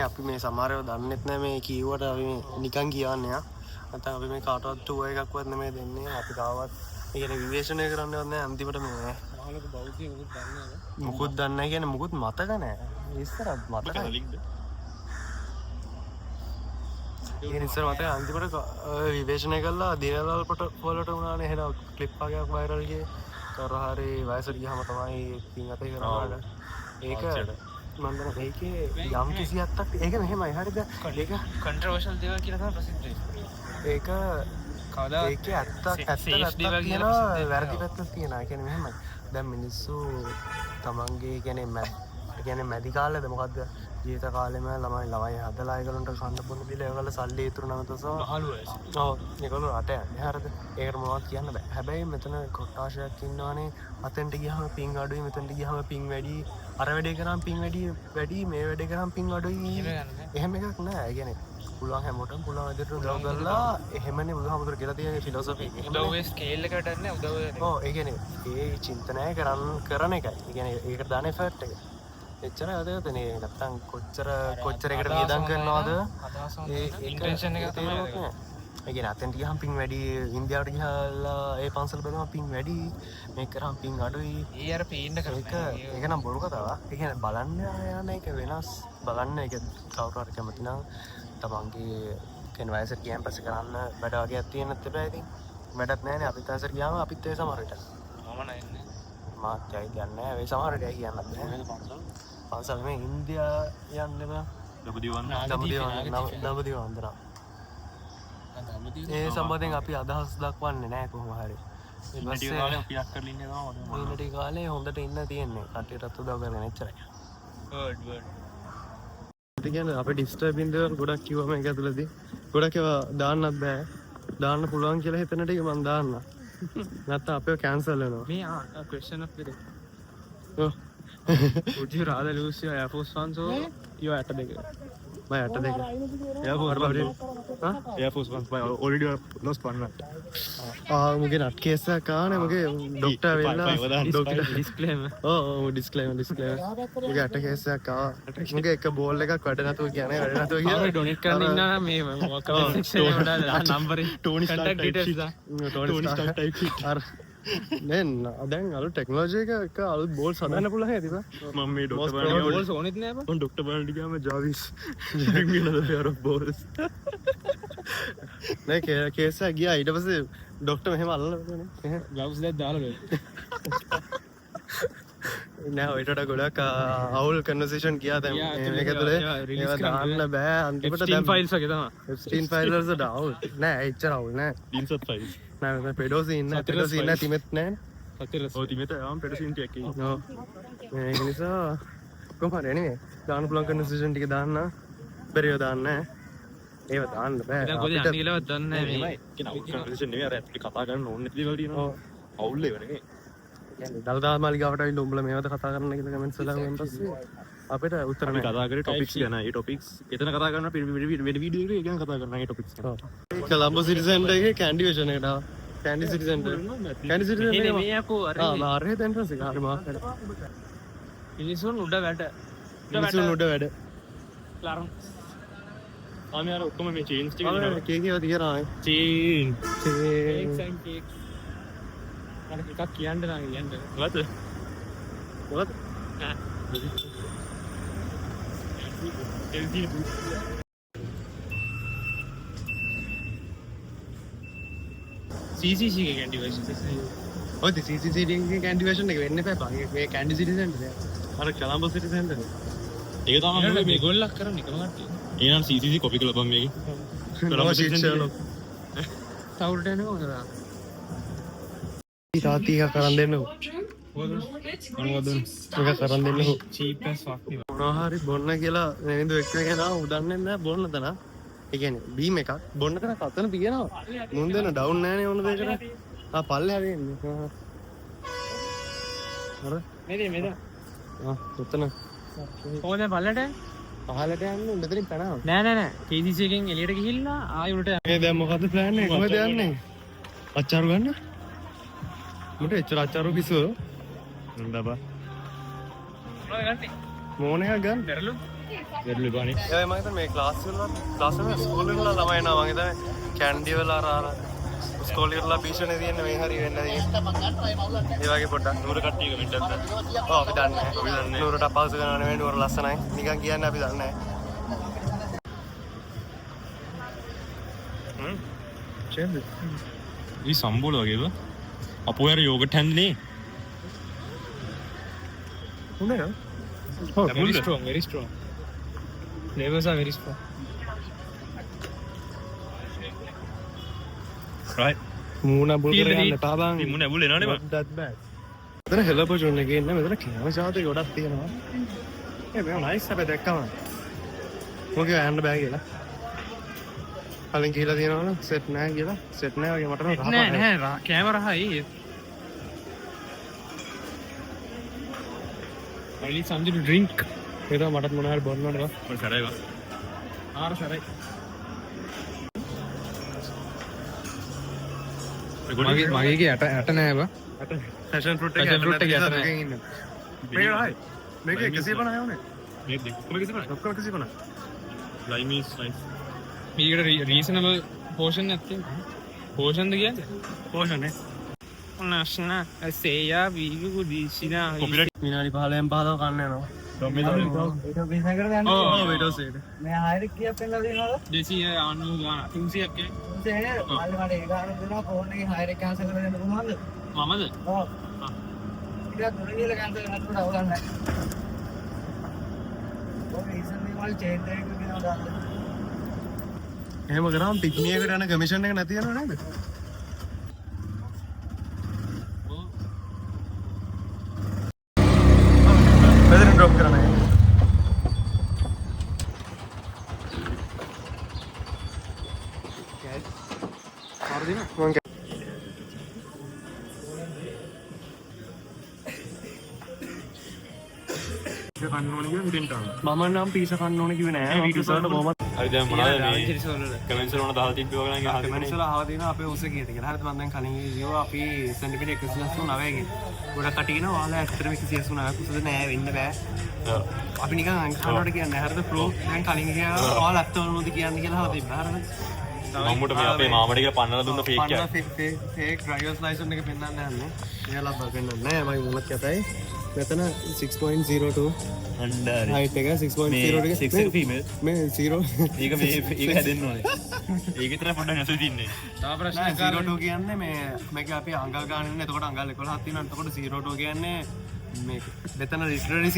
අපි මේ සමහරව දන්නෙත් නෑ මේ කීවට අපි මේ නිකන් කියන්නේ නැත්නම් අපි මේ කාටවත් ටුවර් එකක්වත් නෙමෙයි දෙන්නේ අපි කාවත් ඒ කියන්නේ විවේචනය කරන්නවත් නෑ අන්තිමට මේ මහලක බෞද්ධය මුකුත් මොකුත් දන්නේ නැහැ දන්නේ නැහැ කියන්නේ මුකුත් මතක නෑ ඉස්සර මතකයි ඒ ඉස්සර මතක අන්තිමට විවේචනය කළා දිනවල වලට උනානේ එහෙනම් ක්ලිප් වගේක් වයිරල් ගියේ කරහරි වයසට ගියාම තමයි පින් අතේ කරනවා ඒක මම දන්න ඒකේ යම් කිසි අත්තක් ඒක මෙහෙමයි හරිද ඒක කන්ට්‍රෝවර්ෂල් දේවල් කියලා තමයි ප්‍රසිද්ධයි ඒක කවදා ඒකේ ඇත්තක් තියෙනවා වැරදි පැත්තක් තියෙනවා. ඒ කියන්නේ මෙහෙමයි. දැන් මිනිස්සු තමන්ගේ කියන්නේ මැදි කාලේද මොකද්ද ජීවිත කාලෙම ළමයි හදලා ඒගොල්ලන්ට කන්න බොන්න දීලා ඒගොල්ලෝ සල්ලි ඉතුරු නැවතස මහලු ඇස්. ඔව් ඒගොල්ලෝ රට යන්නේ හරිද? ඒකට මොනවද කියන්න බෑ. හැබැයි මෙතන කොට්ටාශයක් ඉන්නවනේ අතෙන්ට ගියාම පින් අඩුයි මෙතෙන්ට ගියාම පින් වැඩි අර වැඩේ කරාම පින් වැඩි මේ වැඩේ කරාම පින් අඩුයි. එහෙම එකක් නෑ. ඒ කියන්නේ පුළුවන් හැමෝටම පුළුවන් විදිහට උදව් කරලා එහෙමනේ බුදුහාමුදුර කියලා තියෙන ෆිලොසොෆි. උදව්වේ ස්කේල් එකට නෑ උදව් වෙන්නේ. ඔව් ඒ කියන්නේ ඒ චින්තනය කරන එකයි. ඒ කියන්නේ ඒකට දාන එෆර්ට් එක. එච්චරයි අදගතනේ නැත්තම් කොච්චර එකට වියදම් කරනවද? ඒ ඉන්ටෙන්ෂන් එක තමයි. ඒ කියන්නේ අතෙන්ට ගියාම පින් වැඩි ඉන්දියාවට ගිහලා ඒ පන්සල් බලනවා පින් වැඩි මේක කරාම පින් අඩුයි. ඒ අර පේන්න කරන්නේ. ඒක නම් බොරු කතාවක්. ඒ කියන්නේ බලන්න යන එක වෙනස්. බලන්න ඒක කවුරු හරි කැමති නම් තමන්ගේ කෙන වයසට ගියන් පස්සේ කරන්න වැඩ වගේක් තියෙනත් එපා ඉතින්. වැඩක් නැහැනේ අපිත් වයසට ගියාම අපිත් ඒ සමහර විට. මම නෑ. මාත් යයි කියන්නේ නැහැ. ඒ සමහර විට කියන්නත් නැහැ. පන්සල් මේ ඉන්දියා යන්න බෑ. දඹදිව වන්දනා. ඒ සම්බන්ධයෙන් අපි අදහස් දක්වන්නේ නැහැ කොහොම හරි. ඊට පස්සේ අපි අක්කරලා ඉන්නේ තමයි. ඊට කාලේ හොඳට ඉන්න තියෙන්නේ. කට්ටියටත් උදව් කරගෙන එච්චරයි. වර්ඩ් ඒ කියන්නේ අපේ ඩිස්ටර්බින් දේවල් ගොඩක් කිව්වා මේක ඇතුළතදී. ගොඩක් ඒවා දාන්නත් බෑ. දාන්න පුළුවන් කියලා හිතන ටික මම දාන්න. නැත්නම් අපේ කැන්සල් වෙනවා. මේ question of the day. ඔව්. Would you rather lose your Air Force Ones or your Atadega? මම 82. Air Force Ones by already lost one. මුගේ නට් කේස් එකක් ආනේ මුගේ ඩොක්ටර් වෙලා ඩොක්ටර් Disclaimer. ඔව් ඩිස්ක්ලේමර් මුගේ අට කේස් එකක් ආවා මුගේ එක බෝල් එකක් වැඩ නැතුව කියන්නේ වැඩ නැතුව කවුරු කියන්නේ donate කරන්න ඉන්නා නම් මේ comment section එකට දාලා number Tony Stark contact details දා. Tony Stark type shit අර දැන් අලුත් ටෙක්නොලොජි එක අලුත් බෝල් හදන්න පුළුවන් නේද ඉතින් මම මේ Most ඩොක්ටර් probably. Balls ඕනෙත් නෑ බං. මම ඩොක්ටර් බලන්න ගියාම ජාවිස් bring another pair of balls. නෑ කේස් එක ගියා ඊට පස්සේ ඩොක්ටර් මෙහෙම අල්ලලා gloves දැක් දාලා බෑ. නෑ ඔයිට ගොඩක් අවුල් කන්වර්සේෂන් ගියා දැන් මේක ඇතුලේ ඒවා දාන්න බෑ අන්තිමට Steam files වගේ තමයි. Steam files වලට අවුල් නෑ එච්චර අවුල් නෑ Insert files. නෑ මෙතන පෙඩෝසි ඉන්න පෙඩෝසි ඉන්න තිමෙත් නෑ සතරස්. ඔව් තිමෙත ආම් පෙඩසින් ටික එකේ. ඔව් ඒක නිසා කොහොමද එන්නේ දාන්න පුළුවන් කන්වර්සේෂන් ටික දාන්න බැරිව දාන්න නෑ ඒව දාන්න බෑ දැන් කොහෙද යන්නේ කියලාවත් දන්නේ නෑ මේ. කන්වර්සේෂන් නෙවෙයි අර ඇත්තට කතා කරන්න ඕනේ නැති දේවල් තියෙනවා. ඔව් අවුල් ඒව නෙවෙයි. කියන්නේ දල්දා මාලිගාවට ඇවිල්ලා උඹලා මේවද කතා කරන්න කියලා කමෙන්ට්ස් වල ගමන් පස්සේ අපිට උත්තර අපි නෑ කතා කරේ ටොපික්ස් ගැන. ඒ ටොපික්ස් එතන කතා කරනවා වෙන වීඩියෝ එකේ ගැන කතා කරනවා ඒ ටොපික්ස් ගැන. කොලම්බෝ සිටි සෙන්ටර් එකේ කැන්ඩි වෙෂන් එකට ආවා කැන්ඩි සිටි සෙන්ටර් කැන්ඩි සිටි මේ සෙන්ටර් මේ යකෝ අර ආරේ එන්ට්‍රන්ස් එක හරි මාර්කට් මිනිසුන් උඩ වැඩ. මිනිසුන් උඩ වැඩ Clarence. ආමේ අර ඔක්කොම මේ චේන්ස් ටික ආ කේකේව තියනවා චීන්. චේ Cakes and cakes. අර එකක් කියන්න නම් කියන්න. මොකද? මොකද LG CCC के कैंडी वर्जन ඔය CCTV එකේ කැන්ඩි වෙෂන් එක වෙන්න එපා බං මේ කැන්ඩි සිටි සෙන්ටර් එක අර කලම්බෝ සිටි සෙන්ටර් ඒක තමයි මේ ගොල්ලක් කරන්නේ එකම කට්ටිය එහෙනම් CCC කොපි කරලා බලන්න මේක කලම්බෝ සිටි සෙන්ටර් තවුරට එනවා මොකද තාත්ති එක කරන් දෙන්නකෝ මොනවද මේක කරන් දෙන්නකෝ චීප් ඇස් ෆක් නේ මොනවා හරි බොන්න කියලා නෙවෙන්ද එක්ක ගෙනා උදන්නේ නැහැ බොන්න තන ඒ කියන්නේ බීම් එකක් බොන්න තන කතන තියෙනවා මුන් දෙන ඩවුන් නැහනේ ඕන දෙයකට පල්ලේ හරින්නේ අර මේද උතන කොහොමද පල්ලට පහලට යන්නේ මෙතනින් පැනනවා නෑ KCC එකෙන් එළියට ගිහිල්ලා ආයෙ උඩට මේ දැන් මොකද්ද ප්ලෑන් එක කොහෙද යන්නේ අච්චාරු ගන්න මට එච්චර අච්චාරු කිසෝ නන්දබා මොන එකක් ගන්න දරලු වෙරළු ගානේ ඒ මම හිතන්නේ මේ ක්ලාස් වල ස්කූල් වල ළමයි එනවා මම හිතන්නේ කැන්ඩි වල අර ස්කෝල් එකලා බීෂනේ තියෙන්නේ මේ හරි වෙන්න තියෙන්නේ ඒ වගේ පොඩ්ඩක් නూరు කට්ටිය කමෙන්ට් එකක් දාන්න ඔව් අපි දන්නේ නూరుට අපහසු කරනවා නෙවෙයි නూరు ලස්සනයි නිකන් කියන්නේ අපි දන්නේ නැහැ චෙන්ද ఈ సంబోలు వగేవ అపో యార్ యోగట్ హ్యాండ్ని උනේ very strong flavors are very strong right මූණ බුල් Feel the කරගන්න heat. එපා බං මේ මුණ ඇබුල් එනවනේ බං. that bad මෙතන හෙලපොජොන් එකේ ඉන්න මෙතන කෑම ජාති ගොඩක් තියෙනවා ඒ මේ නයිස් හැබැයි දැක්කම මොකද යන්න බෑ කියලා කලින් කියලා තියෙනවනේ සෙට් නැහැ කියලා සෙට් නැහැ වගේ මට නම් නෑ කැමරායි I need something to drink. ඒක මටත් මොනවා හරි බොන්න ඕනේ ඔය සරයි වා ආර සරයි. මගේ යට නෑ බා. ෆැෂන් ෆෘට් එක Passion fruit එක යට නැහැ. ඉන්න මේක හයි මේක 150 යවනේ මේ දෙක කොහමද කිසිම ඔක්කොම 150 ලයිම් ඉස් නයිස් මේකට රීසනබල් පෝෂන් නැත්තේ. පෝෂන්ද කියන්නේ? පෝෂන් නේ ඔන්නස්න ඇසේයා වීගු දීසිනා. කොපිරයිට් විනාඩි 15න් 15 කන්න යනවා ඩොමේ ඔව් වේට් ඔස් ඒක मैं हायर किया पहले दिन वाला දෙසිය අනු 300ක් ගේ. से आज वाले 11 दिन फोन की हायर कैंसिल कर देने को मान මමද? हां इधर दूरी लगा कैंसिल करना थोड़ा होगा ना वो रीजन में वाल चेंज है क्योंकि ना डाल එහෙම කරාම පික්නික් එකට යන කමිෂන් එක නැති යනව නේද මෙතන ඩ්‍රොප් කරන්න මම නම් පීස කන්න ඕනේ කිව්වේ නෑ මම පිසාට මොහොමත් හරි දැන් මොනවද මේ තිරිසවල. කමෙන්ට්ස් වල මොනවද දාලා තිබ්බේ ඔයගලන් අහලා කමෙන්ට්ස් වල අහලා තියෙනවා අපේ උස කීයද කියලා. හරිද මම දැන් කලින් වීඩියෝ අපි සෙන්ටිමීටර් 189 ගෙන්. ගොඩක් කටි කියනවා ඔයාලා ඇත්තටම 189 උසද නෑ වෙන්න බෑ. අපි නිකන් අංකහනවට කියන්නේ හරිද ප්‍රෝ දැන් කලින් ගියා ඔයාලා ඇත්තම මොකද කියන්නේ කියලා අහලා තිබ්බා හරිද. මම්මුට මේ අපේ මාමට කියලා පන්නලා දුන්න ෆේක් එකක්. ෆේක් ඩ්‍රයිවර්ස් ලයිසන්ස් එක පෙන්නන්න යන්නේ. එයාලා පෙන්නන්නේ නෑ මගේ මුලක් කැතයි. මෙතන 6.02 අnder height එක 6.02 6 එක female මේ 0 ඒක මේ ඒක හැදෙන්න ඕනේ. ඒක විතර පොඩ්ඩක් නැසෙ තින්නේ. තව ප්‍රශ්න නෑ 02 කියන්නේ මේක අපි අංගල් ගන්න ඉන්නේ. එතකොට අංගල් 11ක් තියෙනවා. එතකොට 02 කියන්නේ මේක. මෙතන රිස්ටරි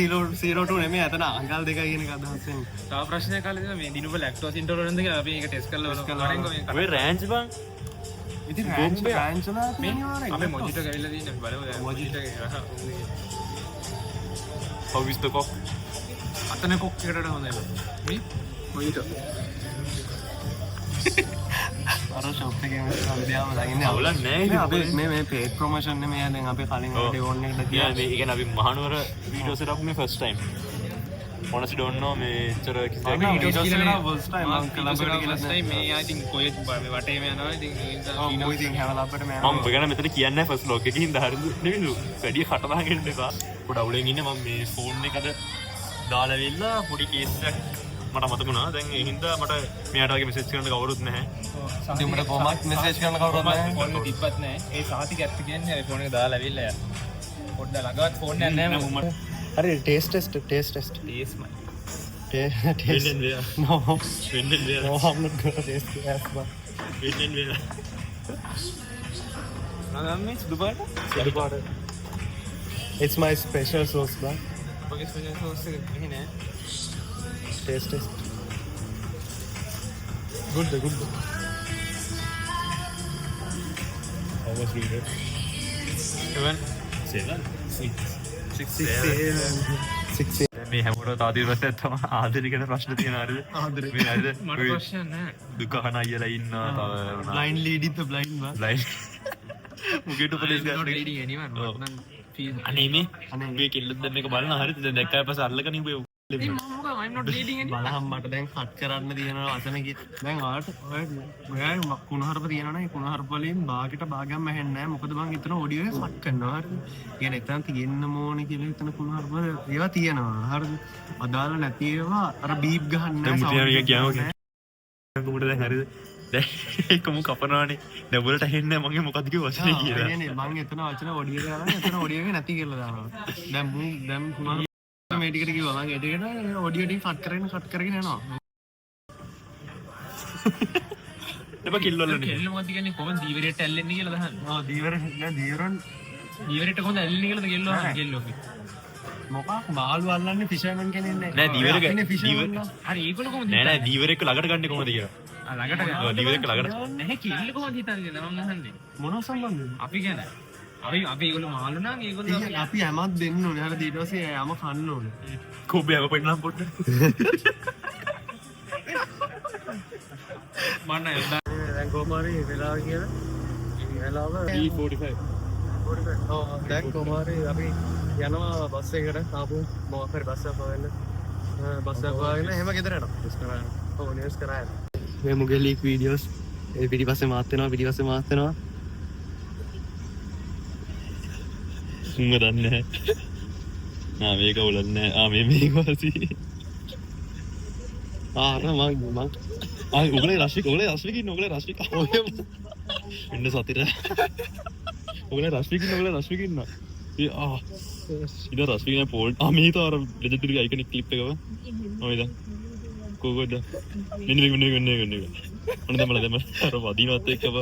02 නෙමෙයි. එතන අංගල් දෙකයි කියන එක අදහස් වෙන්නේ. තව ප්‍රශ්නයක් අහලා තියෙනවා මේ දිනුව ලැක්ටෝස් ඉන්ටොලරන්ට් එක අපි ඒක ටෙස්ට් කරලා බලමු. ඔය රෑන්ච් බං ඉතින් රෑන්ච් වල අපි මොජිටෝ ගවිලා තියෙනවා බලමු දැන් මොජිටෝ එක. how is the cock අතන කොක් එකකට හොඳයි. මේ මොජිටෝ. අර ෂොප් එකේ හම්බියාම ළඟින් අවුලක් නෑ ඉතින්. අපි මේ පේඩ් ප්‍රොමෝෂන් නේ මෙයා දැන් අපි කලින් ඩිවෝන් එකට yeah මේ කියන්නේ අපි මහනුවර වීඩියෝ සෙටප් මේ first time honestly don't know මේ චර කිසි මම ඊටස් ඊටස් කියලා කියලා first time මම කලබල කියලා ටයිම් මේ I think කොහෙද මේ වටේම යනවා ඉතින් ඔව් ඉතින් හැමලප්පට මම මම ඔබ ගැන මෙතන කියන්නේ නැහැ first vlog එකේ ඉඳලා හරිද නෙවෙයිද වැඩි කටදාගෙන ඉන්න එපා පොඩ අවුලෙන් ඉන්නේ මම මේ ෆෝන් එකද දාලා වෙලා පොඩි කේස් එකක් මට මතකුණා දැන් ඒ හින්දා මට මෙයාට වගේ මෙසේජ් කරන්න කවුරුත් නැහැ ඉතින් උඹට කොහොමද මෙසේජ් කරන්න කවුරුත් නැහැ ෆෝන් එක තිබ්බත් නැහැ ඒ සාතික ඇත්ත කියන්නේ ෆෝන් එක දාලා ඇවිල්ලා යනවා පොඩ්ඩක් ළඟවත් ෆෝන් එකක් නැහැ මම හරි ටෙස්ට් ටෙස්ට් ටේස් මයි Taste. වෙන්න වෙලා No. වෙන්න No, වෙලා I'm not gonna taste the ass, but. වෙන්න වෙලා නම මේ සුදු පාට It's my special sauce, but. අපගේ ස්පෙෂල් සෝස් එක මෙහි නෑ. Taste good How much we get? 7? 6. මේ හැමෝටම තාදී ප්‍රශ්නයක් තමයි ආදරේ ගැන ප්‍රශ්න තියෙනවා හරිද? මේ හරිද? මට ප්‍රශ්න නෑ. දුක අහන අයියලා ඉන්නවා තව blind leading the blind man blind මුගෙට පොලිස් not ගන්න. reading anyone. ඔව්. මම feel. අනේ මේ උගේ කෙල්ලත් දැන් මේක බලන හරිද? දැන් දැක්කම පස්සේ අල්ලගෙන ඉබේ. I'm not reading anyone. බලහම් මට දැන් කට් කරන්න තියෙනවා වචනකි දැන් ඔයාලට ඔය කුණහරුප තියෙනවනේ කුණහරුප වලින් භාගයට භාගයක් ඇහෙන්නේ නැහැ මොකද මං එතන ඔඩියෝ එක කට් කරනවා හරිද කියන්නේ එතන තියෙන්න ඕනේ කියලා එතන කුණහරුප ඒවා තියෙනවා හරිද අදාළ නැති ඒවා අර බීප් ගහන්නේ දැන් මුතියා නැහැ මේක කියනවා කොමුට දැන් හරිද? දැන් ඒකම කපනවානේ. දැන් වලට ඇහෙන්නේ නැහැ මගේ මොකද්ද කිව්ව වචනේ කියලා. කියන්නේ මං එතන වචන ඔඩියෝ එක ගාලා එතන ඔඩියෝ එක නැති කියලා දානවා දැන් කුණහරුප මේ ටිකට කිව්වා මම ඒකට ඔඩියෝ ටික කට් කරගෙන යනවා එපා කිල්ලවලනේ. කෙල්ල මොකද කියන්නේ කොහොමද දීවරයට ඇල්ලෙන්නේ කියලා දහන්න. දීවරන් දීවරයට කොහොමද ඇල්ලෙන්නේ කියලාද කෙල්ලෝ නෑ. කෙල්ලෝ. මොකක් මාළු අල්ලන්නේ ෆිෂර්මන් කෙනෙක් නෑ නෑ දීවරක හරි ඒගොල්ලෝ කොහොමද නෑ නෑ දීවරෙක් ළඟට ගන්නේ කොහොමද කියලා. ළඟට ඔව් දීවරෙක් ළඟට. නැහැ කෙල්ල කොහොමද හිතන්නේ කියලා මම අහන්නේ. මොනව සම්බන්ධද අපි කියන්නේ අපි ඒගොල්ලෝ මාළු නම් ඒගොල්ලෝ අපි හැමත් දෙන්න ඕනේ හරියට ඊට පස්සේ යම කන්න ඕනේ කොබ්බේව පෙන්නනම් පොඩ්ඩක්. මන්න දැන් කොමාරි වෙලාව කියලා වෙලාව 3:45. දැන් කොමාරි අපි යනවා බස් එකකට ආපු මොකක් හරි බස් එකක් හොයන්න බස් එකක් හොයාගෙන එහෙම ගෙදර යනවා ඔව් නිවස් කරා මේ මුගේ ලීක් වීඩියෝස් ඒ පිටිපස්සේ මාත් වෙනවා උඹ දන්නේ නැහැ. මේක උලන්නේ නැහැ. මේක වාසි. අර මං උගලේ රශ්මික ඉන්න උගලේ රශ්මික. ඔය ඉන්න සතිර. උගලේ රශ්මික ඉන්න. ඉතින් රශ්මික නේ පෝල්. මේ තවර ලෙජෙන්ඩරි අයිකනික් ක්ලිප් එකව. ඔයද. කොහොමද? මෙන්න. ඔන්න දෙමළ අර වදිනවත් එක්කව.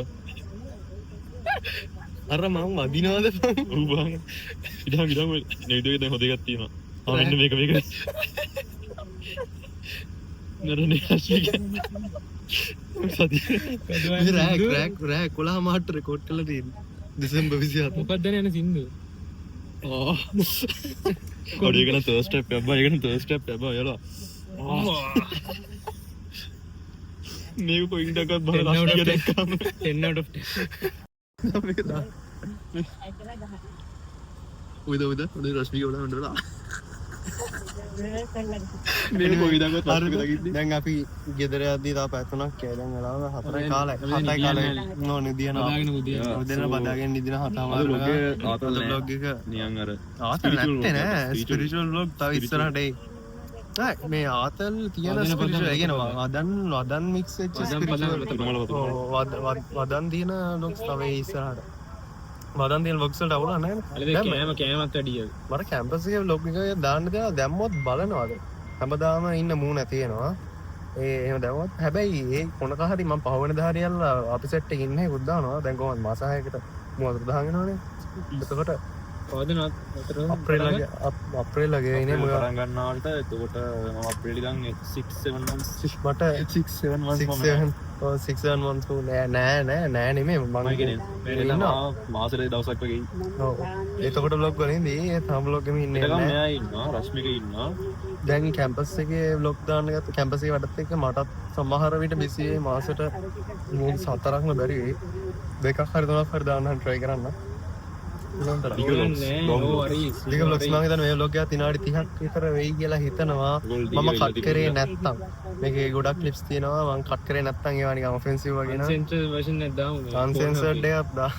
අර මං වදිනවද ඌ බං. ඉතින් නේ දැන් හොද එකක් තියෙනවා. මෙන්න මේක. නරනේ රශ්මික. රෑ 11 මාට රෙකෝඩ් කරලා තියෙනවා දෙසැම්බර් 27 මොකක්ද යන සින්දු ඔඩියෝ ගන්න තර්ස් ස්ටෙප් යබා යලා මේක පොයින්ට් එකක් බලලා රශ්මික දැක්කම 10 out of 10 උද රශ්මික උඩ මේක කොයිදාකවත් රශ්මික දකින්නේ දැන් අපි ගෙදර යද්දී තාම පැය 3ක් කියලා දැන් වෙලාව 4යි කාලේ නෝ නිදියනවා උදේන බදාගෙන නිදින 7ම vlog එක නියන් අර ආතල් නැත්තේ නෑ ස්පිරිචුවල් vlog තව ඉස්සරහට එයි නෑ මේ ආතල් තියෙන ස්පිරිචුවල් ඒ කියන්නේ වදන් මික්ස් වෙච්ච ස්පිරිචුවල් වදන් තියෙන vlogs තව ඉස්සරහට වදන් තියෙන vlogs වලට අවුල නැහැ කෑමත් වැඩිය මට කැම්පස් එකේ vlog එක දාන්න දෙනවා දැම්මොත් බලනවාද හැමදාම ඉන්න මූණ තියෙනවා එහෙම දැම්මොත් හැබැයි ඒ කොනක හරි මම පහවෙනිදා හරියල්ලා අපි සෙට් එකේ ඉන්නේ ඒකුත් දානවා දැන් කොහොමද මාස 6කට මොකද දාගෙනවනේ එතකොට අප්‍රේල් ලගේ ඉන්නේ මොකද පටන් ගන්නවට එතකොට මම අප්‍රේල් ඉඳන් 6-7 months මට 6-7 months නෑ නෙමෙයි මම කියන්නේ මාසෙට දවසක් වගේ ඔව් එතකොට vlog වලින්දී ඒ තාම vlog එකේ ඉන්නේ නෑ නෑ මෙයා ඉන්නවා රශ්මික ඉන්නවා දැන් කැම්පස් එකේ vlog දාන්න ගත්ත කැම්පස් එකේ වැඩත් එක්ක මටත් සමහර විට බිසි වෙයි මාසෙට මොකද 4ක්ම බැරි වෙයි දෙකක් හරි තුනක් හරි දාන්න try කරන්න ටික vlogs මම හිතන්නේ මේ vlog එක විනාඩි 30ක් විතර වෙයි කියලා හිතනවා මම කට් කරේ නැත්තම් මේකේ ගොඩක් clips තියෙනවා මම කට් කරේ නැත්තම් ඒවා නිකන් offensive වගේ නා සෙන්සර් version එකක් දාමු uncensored එකක් දා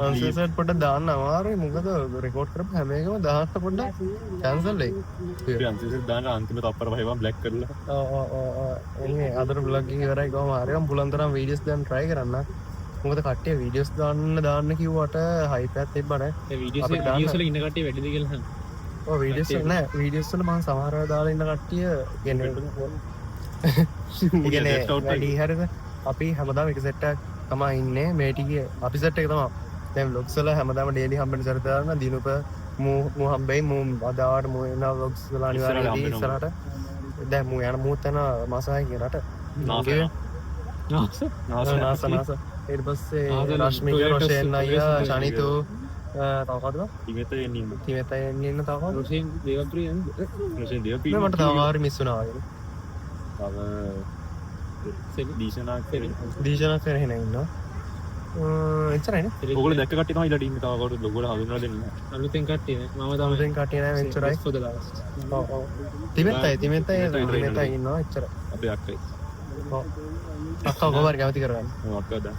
uncensored පොඩ්ඩක් දාන්න අමාරුයි මොකද රෙකෝඩ් කරපු හැම එකම දාන්න පොඩ්ඩක් cancel වෙයි අන්තිමට දාන අන්තිමට අපර වහේවා බ්ලැක් කරලා එන්නේ අදට vlog එක ඉවරයි කොහොම හරි මම පුළුවන් තරම් videos දාන්න try කරන්න මොකද කට්ටිය videos දාන්න කිව්වට hype එකක් තිබ්බ නැහැ ඒ වීඩියෝස් වල ඉන්න කට්ටිය වැඩිද කියලා අහන්න ඔව් videos වල නෑ videos වල මම සමහර අය දාලා ඉන්න කට්ටිය කියන්නේ වැඩි හරිද අපි හැමදාම එක සෙට් එකක් තමයි ඉන්නේ මේ ටිකේ අපි සෙට් එක තමයි දැන් vlogs වල හැමදාම daily හම්බෙන සර් දාන දිනුප මූ හම්බෙයි මූ අදාවට මූ එන vlogs වල අනිවාර්යයෙන් හම්බෙනවා. ඉස්සරහට දැන් මූ යන මූත් යන මාසයි කියලාට නාස ඊට පස්සේ රශ්මික රොෂෙන් අයියා ශනිතු තව කවුද ඉමෙත එන්නේ තිමෙත එන්නේ ඉන්න තව කවුද රුසින් දේවප්‍රිය රොෂෙන් දෙවපි මට තව ආරි මිස් වුණා වගේ තව දීශනා කරේ දීජනා කරගෙන ඉන්නවා එච්චරයිනේ ඔයගොල්ලෝ දැක්ක කට්ටිය තමයි ඊට ටීම් එක තව කවුරුත් ලොගෝලා හඳුන්වලා දෙන්නේ අලුතෙන් කට්ටිය නේ මම තමයි දැන් කටිය නෑ මෙච්චරයි for the last ඔව් තිමෙත ඉන්නවා එච්චරයි අපේ අක්කයි ඔව් අක්කා කොහොමද කැමති කරගන්න අක්කා දැන්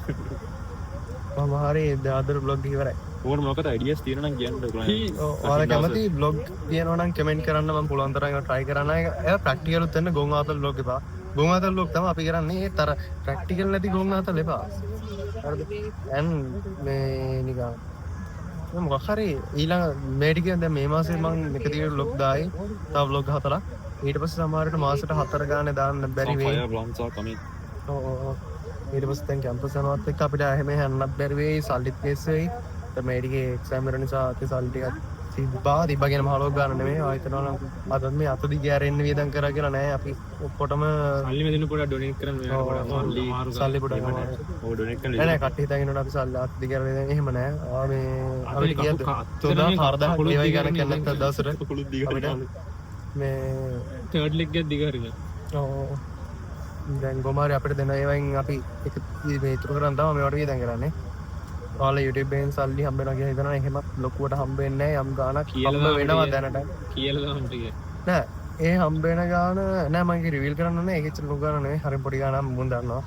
මම හරි දාදර බ්ලොග් ඉවරයි ඕන මොකද අයිඩියාස් තියෙනවා නම් කියන්න ඔයගොල්ලෝ ඔයාලා කැමති බ්ලොග් තියෙනවා නම් කමෙන්ට් කරන්න මම පුළුවන් තරම් try කරන්න ඒක ප්‍රැක්ටිකල් උත් වෙන්න ගොන් ආතල් බ්ලොග් එපා ගොන් ආතල් බ්ලොග් තමයි අපි කරන්නේ ඒත් අර ප්‍රැක්ටිකල් නැති ගොන් ආතල් එපා හරිද and මේ නිකන් මොකක් හරි ඊළඟ මේ ටික දැන් මේ මාසේ මම එක දිගට බ්ලොග් දායි තව බ්ලොග් 4ක් ඊට පස්සේ සමහරවිට මාසෙට 4 ගානේ දාන්න බැරි වෙයි fire blondes are coming ඊට පස්සේ දැන් කැම්පස් යනවත් එක්ක අපිට එහෙම යන්නත් බැරි වෙයි සල්ලිත් කේස් වෙයි දැන් මේ ටිකේ එක්සෑම් වල නිසා අපි සල්ලි ටිකක් තිබ්බගෙන මහලෝක ගන්න නෙමෙයි ආ හිතනවා නම් අද මේ අත දිගේ ආරෙන්න වියදම් කරා කියලා නෑ අපි ඔක්කොටම සල්ලි මෙදින පොඩක් ඩොනේට් කරන්න මෙයාට පොඩක් මාරු සල්ලි පොඩක් ඔය ඩොනේට් කරලා නෑ කට්ටිය හිතාගෙන ඉන්නවා අපි සල්ලි අත දිගේ ආරෙන්න එහෙම නෑ මේ අපිට කියද්ද 4000 ඒවයි ගන්න කැලක් දවසට කුළුත් දීගට මේ තර්ඩ් ලෙග් එක දිග හරින ඔව් දැන් කොමාරි අපිට දෙන ඒවායින් අපි එක මේ ඉතුරු කරන් තමයි මේවට වියදම් කරන්නේ ඔයාලා YouTube එකෙන් සල්ලි හම්බ වෙනවා කියලා හිතනවා එහෙමත් ලොකුවට හම්බ වෙන්නේ නැහැ යම් ගාණක් හම්බ වෙනවා දැනට කියලා දාන්න ටික නෑ ඒ හම්බ වෙන ගාණ නෑ මම ඒක රිවීල් කරන්න ඕනේ ඒක ඉතින් ලොකු ගාණ නෙවෙයි හරි පොඩි ගාණක් මුන් දන්නවා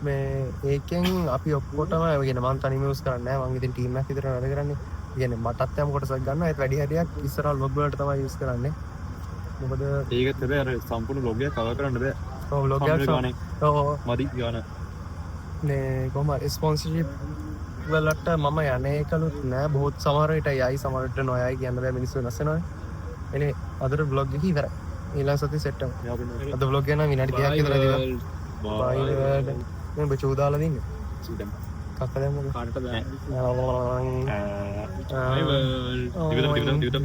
මේ ඒකෙන් අපි ඔක්කොටම කියන්නේ මම තනියම යූස් කරන්නේ නෑ මම ඉතින් ටීම් එකක් විතර වැඩ කරන්නේ කියන්නේ මටත් යම් කොටසක් ගන්නවා ඒත් වැඩි හරියක් ඉස්සරහ ලොග් වලට තමයි යූස් කරන්නේ මොකද ඒකත් හැබැයි අර සම්පූර්ණ ලොග් එක කවර් කරන්න බෑ ඔව් ලොග් එකක් ඔව් මදි ගාන නේ කොහමද ස්පොන්සර්ෂිප් වලට මම යන්නේ කලුත් නෑ බොහොත් සමහර විට යයි සමහර විට නොයයි කියන්න බෑ මිනිස්සු වෙනස් වෙනවා එනේ අදට බ්ලොග් එක ඉවරයි ඊළඟ සතිය සෙට් වෙනවා අද බ්ලොග් එක නම් විනාඩි 30ක් විතර දිනවා බයි වර්ල්ඩ් මම බචෝ දාලා දින්නේ කක්කදම කාටද ආ බයි වර්ල්ඩ් දිගටම